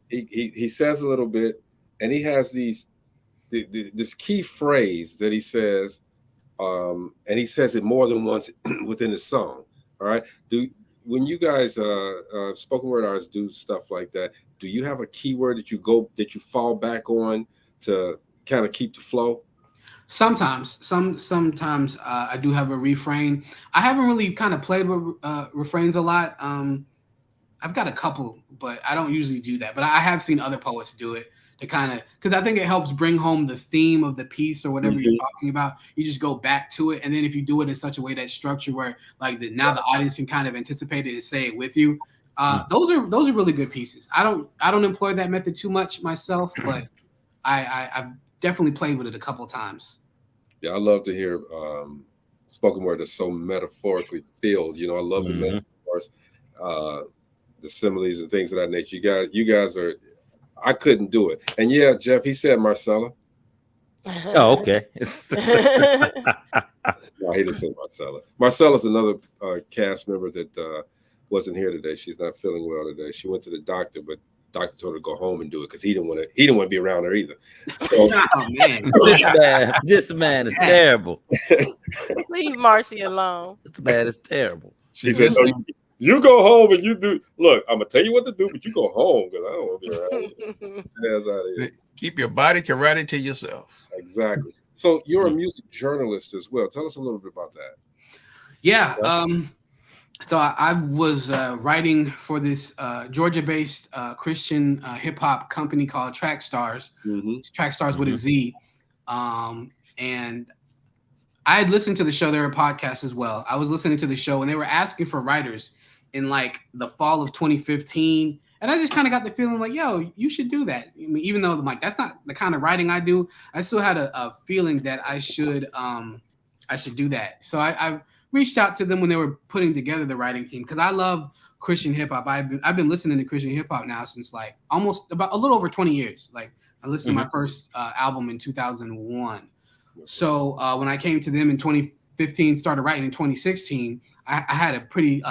[SPEAKER 8] he says a little bit, and he has this key phrase that he says, and he says it more than once within his song. All right, when you guys spoken word artists do stuff like that, do you have a keyword that you fall back on to kind of keep the flow?
[SPEAKER 11] Sometimes I do have a refrain. I haven't really kind of played with refrains a lot. I've got a couple, but I don't usually do that. But I have seen other poets do it to kind of, because I think it helps bring home the theme of the piece or whatever you're talking about. You just go back to it, and then if you do it in such a way that's structured where like now the audience can kind of anticipate it and say it with you. Those are really good pieces. I don't employ that method too much myself, but I've definitely played with it a couple times.
[SPEAKER 8] Yeah, I love to hear spoken word that's so metaphorically filled. I love the metaphors, the similes and things of that nature. You guys are. I couldn't do it. And yeah, Jeff, he said Marcella.
[SPEAKER 3] Oh, okay.
[SPEAKER 8] No, he didn't say Marcella. Marcella's another cast member that wasn't here today. She's not feeling well today. She went to the doctor, but doctor told her to go home and do it because he didn't want to be around her either. So
[SPEAKER 11] oh, man.
[SPEAKER 3] this man is terrible.
[SPEAKER 9] Leave Marcy alone.
[SPEAKER 3] This man is terrible.
[SPEAKER 8] She said, no, you go home and you do. Look, I'm gonna tell you what to do, but you go home because I don't want to be around. That's out of here.
[SPEAKER 10] Keep your body karate to yourself.
[SPEAKER 8] Exactly. So you're a music journalist as well. Tell us a little bit about that.
[SPEAKER 11] Yeah. So I was writing for this Georgia-based Christian hip-hop company called Track Stars. Track Stars with a Z. And I had listened to the show. They were a podcast as well. I was listening to the show, and they were asking for writers in like the fall of 2015. And I just kind of got the feeling like, yo, you should do that. I mean, even though I'm like, that's not the kind of writing I do, I still had a feeling that I should do that. So I reached out to them when they were putting together the writing team because I love Christian hip hop. I've been listening to Christian hip hop now since like almost about a little over 20 years. Like I listened to my first album in 2001. So when I came to them in 2015, started writing in 2016, I had a pretty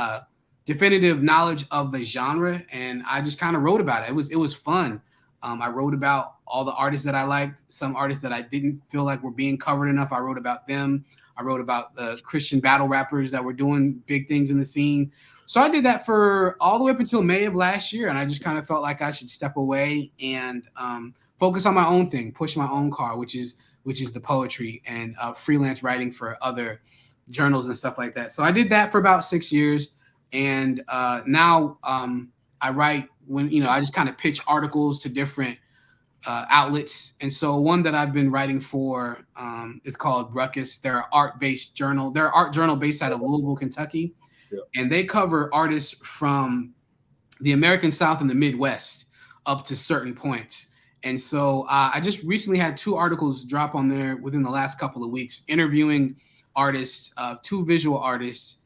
[SPEAKER 11] definitive knowledge of the genre, and I just kind of wrote about it. It was fun. I wrote about all the artists that I liked, some artists that I didn't feel like were being covered enough. I wrote about them. I wrote about the Christian battle rappers that were doing big things in the scene. So I did that for all the way up until May of last year, and I just kind of felt like I should step away and focus on my own thing, push my own car, which is the poetry and freelance writing for other journals and stuff like that. So I did that for about 6 years. And now I write when, I just kind of pitch articles to different outlets. And so one that I've been writing for is called Ruckus. They're an art-based journal. They're an art journal based out of Louisville, Kentucky. Yeah. And they cover artists from the American South and the Midwest up to certain points. And so I just recently had 2 articles drop on there within the last couple of weeks, interviewing artists, 2 visual artists.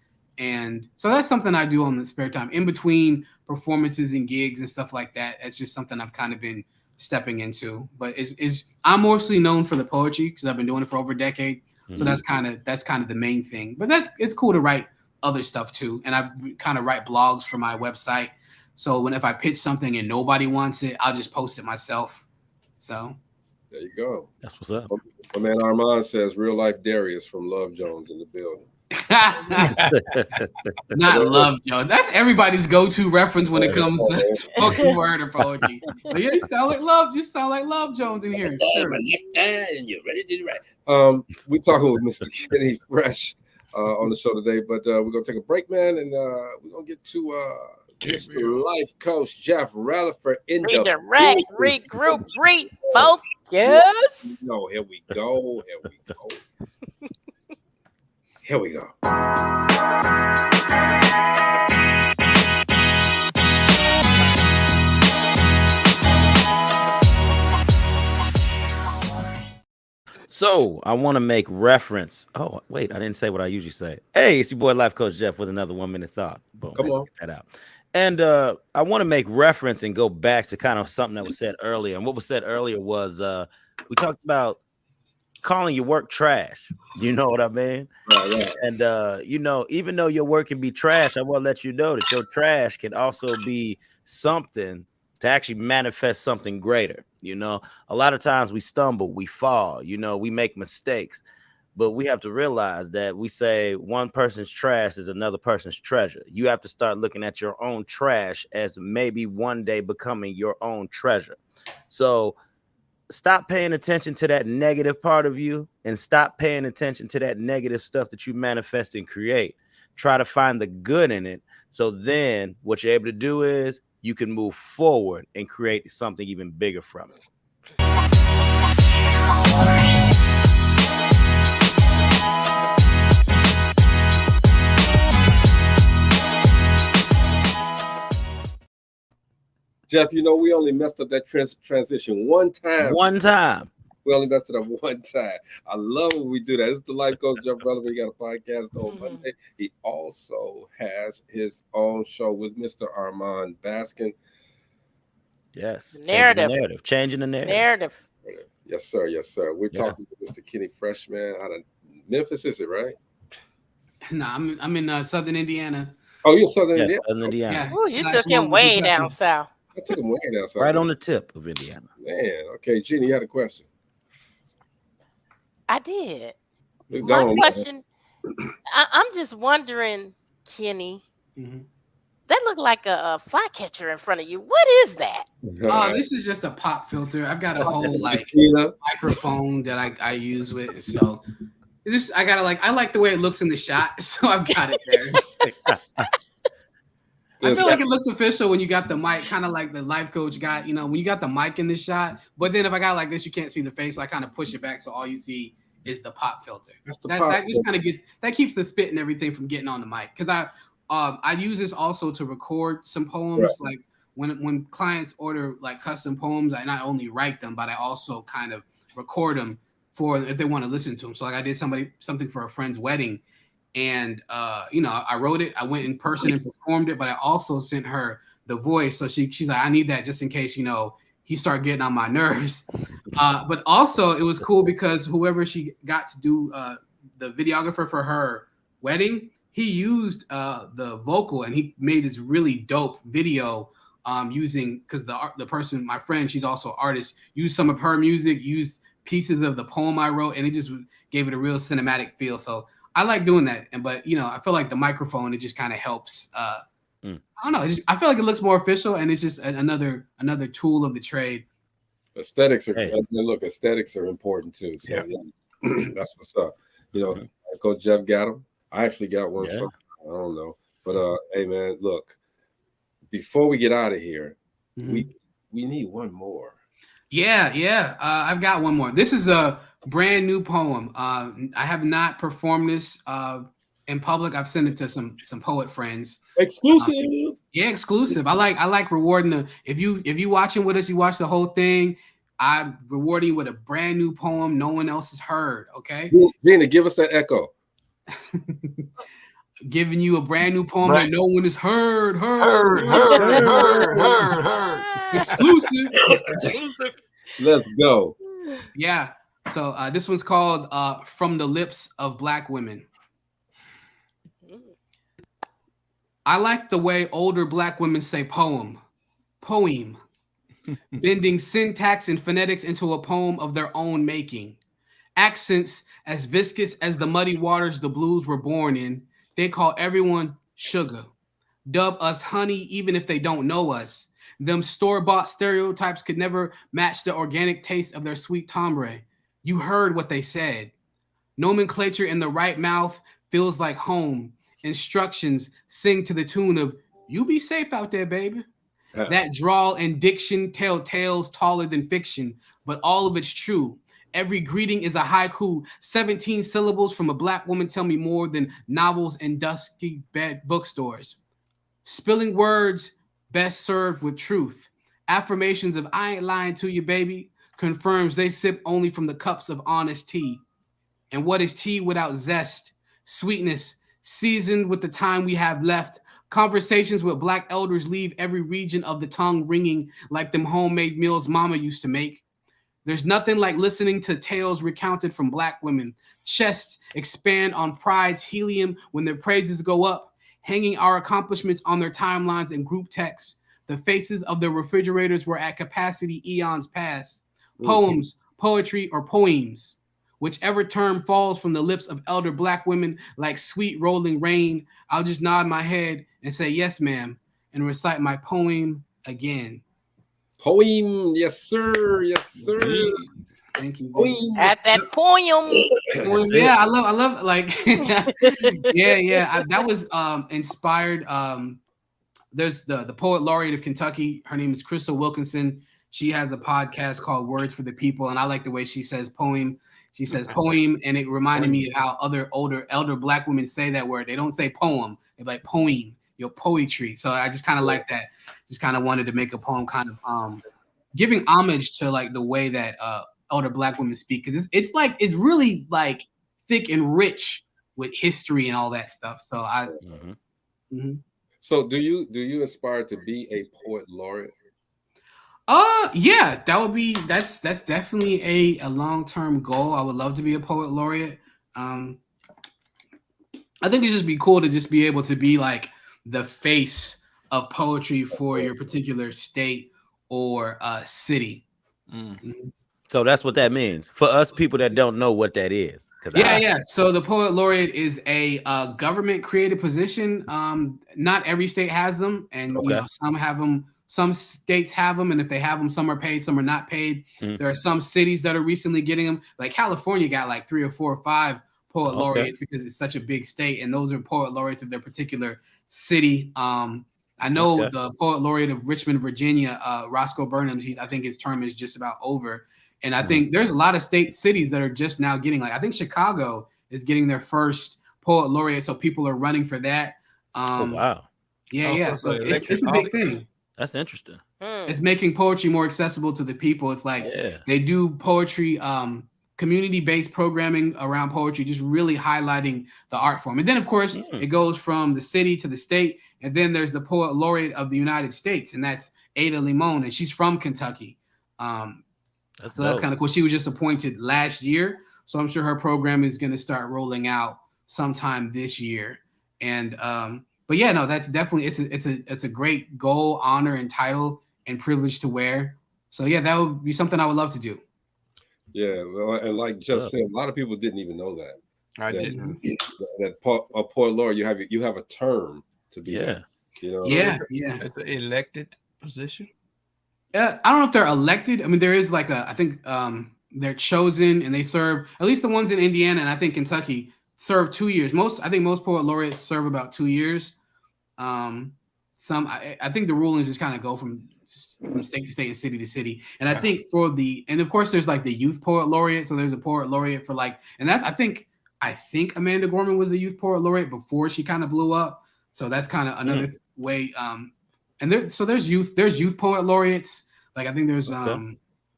[SPEAKER 11] And so that's something I do on the spare time in between performances and gigs and stuff like that. It's just something I've kind of been stepping into. But I'm mostly known for the poetry because I've been doing it for over a decade. So that's kind of the main thing. But it's cool to write other stuff too. And I kind of write blogs for my website. So if I pitch something and nobody wants it, I'll just post it myself. So
[SPEAKER 8] there you go.
[SPEAKER 3] That's what's up.
[SPEAKER 8] My man Armand says real life Darius from Love Jones in the building.
[SPEAKER 11] Not Love Jones. That's everybody's go-to reference when it comes to spoken word or poetry. But yeah, you sound like Love Jones in here. Sure.
[SPEAKER 8] And you're ready to write. We talking with Mr. Kenny Fresh on the show today, but we're gonna take a break, man, and we're gonna get to Mr. Life Coach Jeff Rallifer in
[SPEAKER 9] redirect, regroup, refocus.
[SPEAKER 8] No, here we go. Here we go.
[SPEAKER 3] So I want to make reference. Oh, wait, I didn't say what I usually say. Hey, it's your boy Life Coach Jeff with another 1 minute thought. Boom,
[SPEAKER 8] come on,
[SPEAKER 3] get that out. And I want to make reference and go back to kind of something that was said earlier. And what was said earlier was we talked about calling your work trash. You know what I mean?
[SPEAKER 8] Right.
[SPEAKER 3] And you know, even though your work can be trash, I want to let you know that your trash can also be something to actually manifest something greater. You know, a lot of times we stumble, we fall, you know, we make mistakes. But we have to realize that we say one person's trash is another person's treasure. You have to start looking at your own trash as maybe one day becoming your own treasure. So stop paying attention to that negative part of you and stop paying attention to that negative stuff that you manifest and create. Try to find the good in it. So then what you're able to do is you can move forward and create something even bigger from it.
[SPEAKER 8] Jeff, you know, we only messed up that transition one time.
[SPEAKER 3] One time.
[SPEAKER 8] We only messed it up one time. I love when we do that. This is the Life Coach Jeff Relevant. He got a podcast on Monday. He also has his own show with Mr. Armand Baskin.
[SPEAKER 3] Yes.
[SPEAKER 9] Narrative.
[SPEAKER 3] Changing the narrative.
[SPEAKER 8] Yes, sir. Yes, sir. We're talking to Mr. Kenny Freshman out of Memphis, is it right?
[SPEAKER 11] No, I'm in Southern Indiana.
[SPEAKER 8] Oh, you're Southern Indiana?
[SPEAKER 3] Southern Indiana.
[SPEAKER 11] Yeah.
[SPEAKER 9] Ooh, you took him way down south.
[SPEAKER 8] I took him way down south.
[SPEAKER 3] Right on the tip of Indiana.
[SPEAKER 8] Man, okay. Jeannie, you had a question.
[SPEAKER 9] I did.
[SPEAKER 8] My
[SPEAKER 9] question, I'm just wondering, Kenny, that looked like a flycatcher in front of you. What is that?
[SPEAKER 11] Oh, this is just a pop filter. I've got a whole microphone that I use with. So I like the way it looks in the shot. So I've got it there. I feel like it looks official when you got the mic, kind of like the life coach got, you know, when you got the mic in the shot. But then if I got like this, you can't see the face. So I kind of push it back, so all you see is the pop filter. That just kind of keeps the spit and everything from getting on the mic. Because I use this also to record some poems. Right. Like when clients order like custom poems, I not only write them, but I also kind of record them for if they want to listen to them. So like I did something for a friend's wedding. And you know, I wrote it. I went in person and performed it, but I also sent her the voice. So she's like, I need that just in case, you know, he started getting on my nerves. But also it was cool because whoever she got to do the videographer for her wedding, he used the vocal and he made this really dope video using because the person, my friend, she's also an artist, used some of her music, used pieces of the poem I wrote, and it just gave it a real cinematic feel. So I like doing that, but you know, I feel like the microphone, it just kind of helps. I don't know. I feel like it looks more official, and it's just another tool of the trade.
[SPEAKER 8] Aesthetics are important too. So that's what's up. You know, Coach Jeff got them. I actually got one. So I don't know, but hey man, look. Before we get out of here, we need one more.
[SPEAKER 11] Yeah. I've got one more. This is a brand new poem. I have not performed this in public. I've sent it to some poet friends.
[SPEAKER 8] Exclusive.
[SPEAKER 11] Exclusive. I like rewarding them. If you watching with us, you watch the whole thing. I'm rewarding you with a brand new poem no one else has heard. Okay.
[SPEAKER 8] Gina, give us that echo.
[SPEAKER 11] Giving you a brand new poem that no one has heard. Exclusive.
[SPEAKER 8] Let's go.
[SPEAKER 11] Yeah. So this one's called From the Lips of Black Women. I like the way older Black women say poem, bending syntax and phonetics into a poem of their own making. Accents as viscous as the muddy waters the blues were born in. They call everyone sugar, dub us honey even if they don't know us. Them store-bought stereotypes could never match the organic taste of their sweet timbre. You heard what they said. Nomenclature in the right mouth feels like home. Instructions sing to the tune of, you be safe out there, baby. That drawl and diction tell tales taller than fiction, but all of it's true. Every greeting is a haiku. 17 syllables from a Black woman tell me more than novels in dusky bed bookstores. Spilling words best served with truth. Affirmations of I ain't lying to you, baby, confirms they sip only from the cups of honest tea. And what is tea without zest, sweetness, seasoned with the time we have left, Conversations with Black elders leave every region of the tongue ringing like them homemade meals mama used to make. There's nothing like listening to tales recounted from Black women. Chests expand on pride's helium when their praises go up, hanging our accomplishments on their timelines and group texts. The faces of their refrigerators were at capacity eons past. Poems, poetry, or poems. Whichever term falls from the lips of elder Black women like sweet rolling rain, I'll just nod my head and say, yes, ma'am, and recite my poem again.
[SPEAKER 8] Poem, yes, sir. Yes, sir.
[SPEAKER 11] Thank you.
[SPEAKER 8] Poem.
[SPEAKER 9] At that poem.
[SPEAKER 11] Yeah, I love like yeah. That was inspired. There's the poet laureate of Kentucky. Her name is Crystal Wilkinson. She has a podcast called Words for the People, and I like the way she says poem. She says poem, and it reminded me of how other elder Black women say that word. They don't say poem; they're like poem, your poetry. So I just kind of like that. Just kind of wanted to make a poem, kind of giving homage to like the way that elder Black women speak, because it's really like thick and rich with history and all that stuff. So
[SPEAKER 8] So do you aspire to be a poet laureate?
[SPEAKER 11] Yeah, that's definitely a long-term goal. I would love to be a poet laureate. I think it'd just be cool to just be able to be like the face of poetry for your particular state or city.
[SPEAKER 3] So that's what that means for us people that don't know what that is.
[SPEAKER 11] Yeah. So the poet laureate is a government created position. Not every state has them, and you know, some have them. Some states have them, and if they have them, some are paid, some are not paid. There are some cities that are recently getting them. Like California got like 3 or 4 or 5 poet laureates because it's such a big state, and those are poet laureates of their particular city. I know the poet laureate of Richmond, Virginia, Roscoe Burnham. I think his term is just about over, and I think there's a lot of cities that are just now getting, like, I think Chicago is getting their first poet laureate, so people are running for that.
[SPEAKER 3] Wow.
[SPEAKER 11] Yeah. So it's a big thing.
[SPEAKER 3] That's interesting.
[SPEAKER 11] It's making poetry more accessible to the people. It's like they do poetry, community-based programming around poetry, just really highlighting the art form. And then, of course, it goes from the city to the state. And then there's the poet laureate of the United States, and that's Ada Limon, and she's from Kentucky. That's kind of cool. She was just appointed last year, so I'm sure her program is going to start rolling out sometime this year. And but yeah, no, that's definitely it's a great goal, honor, and title and privilege to wear. So yeah, that would be something I would love to do.
[SPEAKER 8] Yeah, and like Jeff said, a lot of people didn't even know that.
[SPEAKER 10] I didn't.
[SPEAKER 8] That a poet laureate, you have a term to be.
[SPEAKER 3] Yeah.
[SPEAKER 8] You know.
[SPEAKER 11] Yeah.
[SPEAKER 10] It's an elected position.
[SPEAKER 11] I don't know if they're elected. I mean, there is like I think they're chosen and they serve, at least the ones in Indiana and I think Kentucky serve 2 years. I think most poet laureates serve about 2 years. I think the rulings just kind of go from state to state and city to city. And I think and of course there's like the youth poet laureate. So there's a poet laureate for like, and that's, I think Amanda Gorman was the youth poet laureate before she kind of blew up. So that's kind of another way. And there's youth poet laureates. Like I think there's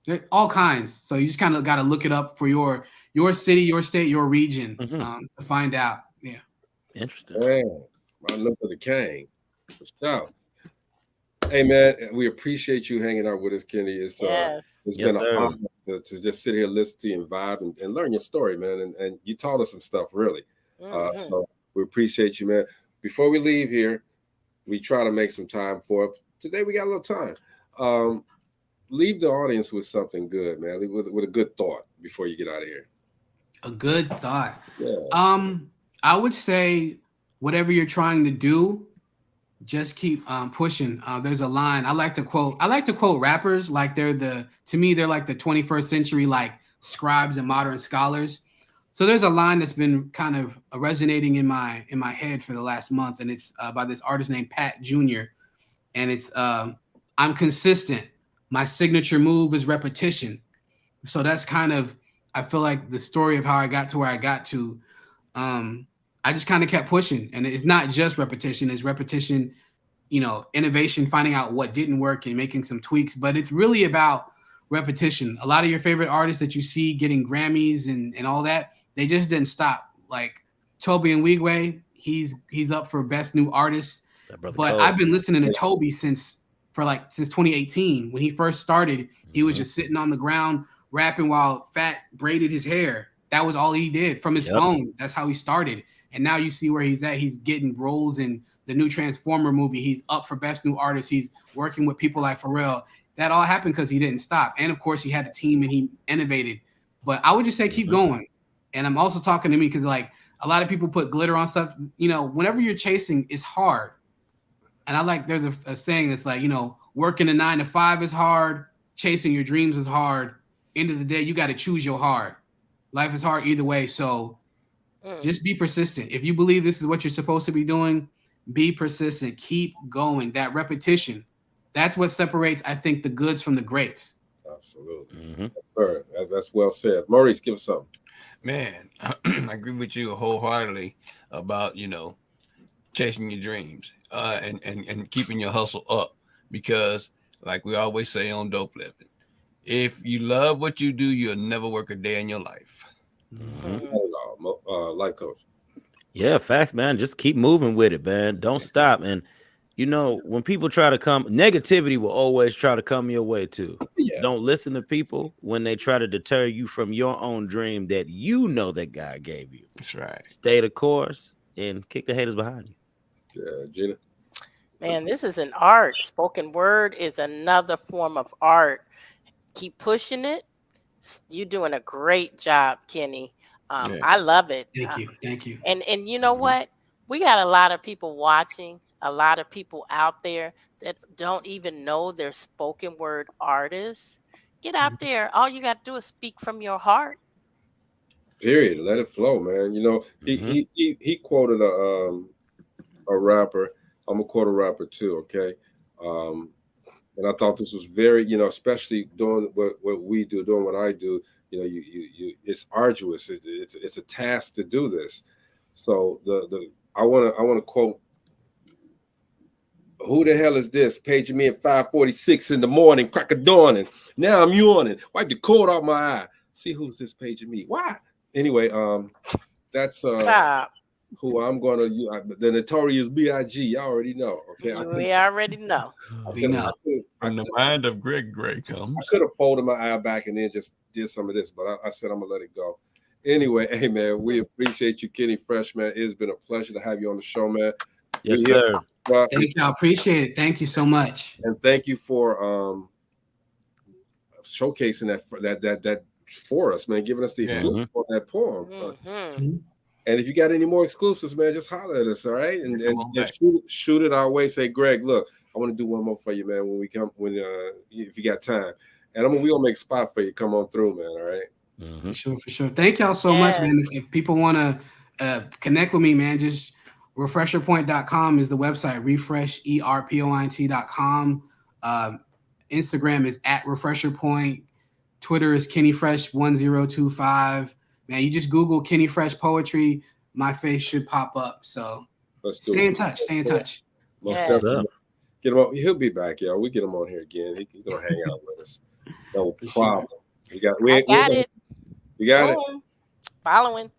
[SPEAKER 11] there all kinds. So you just kind of got to look it up for your city, your state, your region to find out. Yeah.
[SPEAKER 3] Interesting.
[SPEAKER 8] Man, I look for the king. For sure. Hey man, we appreciate you hanging out with us, Kenny. It's been an honor to just sit here, listen to you, and vibe and learn your story, man. And you taught us some stuff, really. So we appreciate you, man. Before we leave here, we try to make some time for it. Today we got a little time. Leave the audience with something good, man. Leave with a good thought before you get out of here.
[SPEAKER 11] A good thought.
[SPEAKER 8] Yeah.
[SPEAKER 11] I would say whatever you're trying to do, just keep pushing. There's a line I like to quote rappers like they're like the 21st century like scribes and modern scholars. So there's a line that's been kind of resonating in my head for the last month, and it's by this artist named Pat Jr. And it's I'm consistent. My signature move is repetition. So that's kind of, I feel like the story of how I got to where I got to. I just kind of kept pushing, and it's not just repetition. It's repetition, innovation, finding out what didn't work and making some tweaks. But it's really about repetition. A lot of your favorite artists that you see getting Grammys and all that, they just didn't stop. Like Toby and Wigwe, he's up for Best New Artist.
[SPEAKER 3] brother
[SPEAKER 11] But
[SPEAKER 3] Cole.
[SPEAKER 11] I've been listening to Toby since 2018 when he first started. He was just sitting on the ground rapping while Fat braided his hair. That was all he did from his phone. That's how he started. And now you see where he's at. He's getting roles in the new Transformer movie. He's up for Best New Artist. He's working with people like Pharrell. That all happened because he didn't stop. And of course, he had a team and he innovated. But I would just say keep going. And I'm also talking to me because like a lot of people put glitter on stuff. You know, whenever you're chasing, it's hard. And I like there's a saying that's like, you know, working a 9 to 5 is hard. Chasing your dreams is hard. End of the day, you got to choose your hard. Life is hard either way. So just be persistent. If you believe this is what you're supposed to be doing, be persistent. Keep going. That repetition, that's what separates, I think, the goods from the greats.
[SPEAKER 8] Absolutely. Yes, sir. That's well said. Maurice, give us something.
[SPEAKER 10] Man, I agree with you wholeheartedly about, you know, chasing your dreams and keeping your hustle up, because like we always say on Dope Living, if you love what you do, you'll never work a day in your life.
[SPEAKER 8] Life coach.
[SPEAKER 3] Yeah, facts, man. Just keep moving with it, man. Don't stop. And you know, when people try to come, negativity will always try to come your way too. Don't listen to people when they try to deter you from your own dream that you know that God gave you.
[SPEAKER 10] That's right.
[SPEAKER 3] Stay the course and kick the haters behind you.
[SPEAKER 8] Yeah, Gina.
[SPEAKER 9] Man, this is an art. Spoken word is another form of art. Keep pushing it. You're doing a great job, Kenny. I love it.
[SPEAKER 11] Thank you.
[SPEAKER 9] And you know what? We got a lot of people watching, a lot of people out there that don't even know they're spoken word artists. Get out there. All you got to do is speak from your heart.
[SPEAKER 8] Period. Let it flow, man. You know, he quoted a rapper. I'm gonna quote a rapper too, okay? And I thought this was very, you know, especially doing what we do, doing what I do. You know, you it's arduous. It's a task to do this. So I want to quote. Who the hell is this? Paging me at 5:46 in the morning, crack of dawn, and now I'm yawning. Wipe the cold off my eye. See who's this paging me? Why? Anyway, that's who I'm gonna use. The Notorious B.I.G. Y'all already know. Okay,
[SPEAKER 9] We already know.
[SPEAKER 10] When the mind of Greg Gray comes,
[SPEAKER 8] I could have folded my eye back and then just did some of this, but I said I'm gonna let it go. Anyway, hey man, we appreciate you, Kenny Fresh, man. It's been a pleasure to have you on the show, man.
[SPEAKER 3] Yes, sir.
[SPEAKER 11] Thank you. I appreciate it. Thank you so much.
[SPEAKER 8] And thank you for showcasing that for us, man, giving us the exclusive on that poem. And if you got any more exclusives, man, just holler at us, all right? And shoot it our way. Say, Greg, look, I want to do one more for you, man, if you got time. And we gonna make a spot for you. Come on through, man, all right?
[SPEAKER 11] For sure. Thank y'all so much, man. If people want to connect with me, man, just refresherpoint.com is the website. refresherpoint.com. Instagram is @refresherpoint. Twitter is KennyFresh1025. Man, you just Google Kenny Fresh Poetry. My face should pop up. So stay in touch.
[SPEAKER 8] Most definitely. Get him on. He'll be back, y'all. We get him on here again. He's gonna hang out with us. No problem. We got it. You got it.
[SPEAKER 9] Following.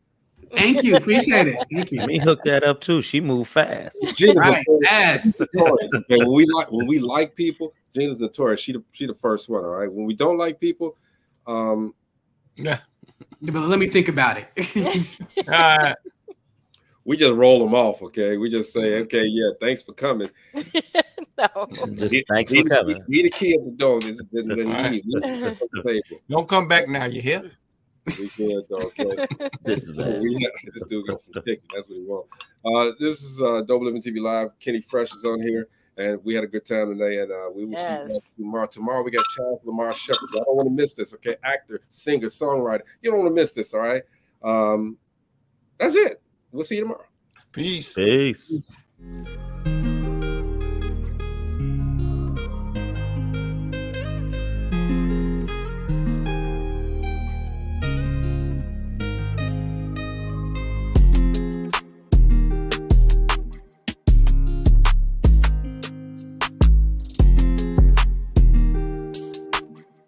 [SPEAKER 11] Thank you. Appreciate it. Thank you.
[SPEAKER 3] Let me hook that up too. She moved fast.
[SPEAKER 11] Right. Fast.
[SPEAKER 8] Okay, when we like people, Gina's notorious. She the first one. All right. When we don't like people,
[SPEAKER 11] But let me think about it.
[SPEAKER 8] We just roll them off. Okay. We just say, okay, yeah, thanks for coming.
[SPEAKER 3] Just thanks for coming.
[SPEAKER 8] Be the key at the door. Then leave.
[SPEAKER 10] Don't come back now. You hear?
[SPEAKER 8] We good, okay.
[SPEAKER 3] This
[SPEAKER 8] dude got some tickets. That's what he wants. This is Dope Living TV Live. Kenny Fresh is on here, and we had a good time today. And we will see you guys tomorrow. Tomorrow we got Charles Lamar Shepard. I don't want to miss this. Okay, actor, singer, songwriter. You don't want to miss this. All right. That's it. We'll see you tomorrow.
[SPEAKER 10] Peace.
[SPEAKER 3] Peace.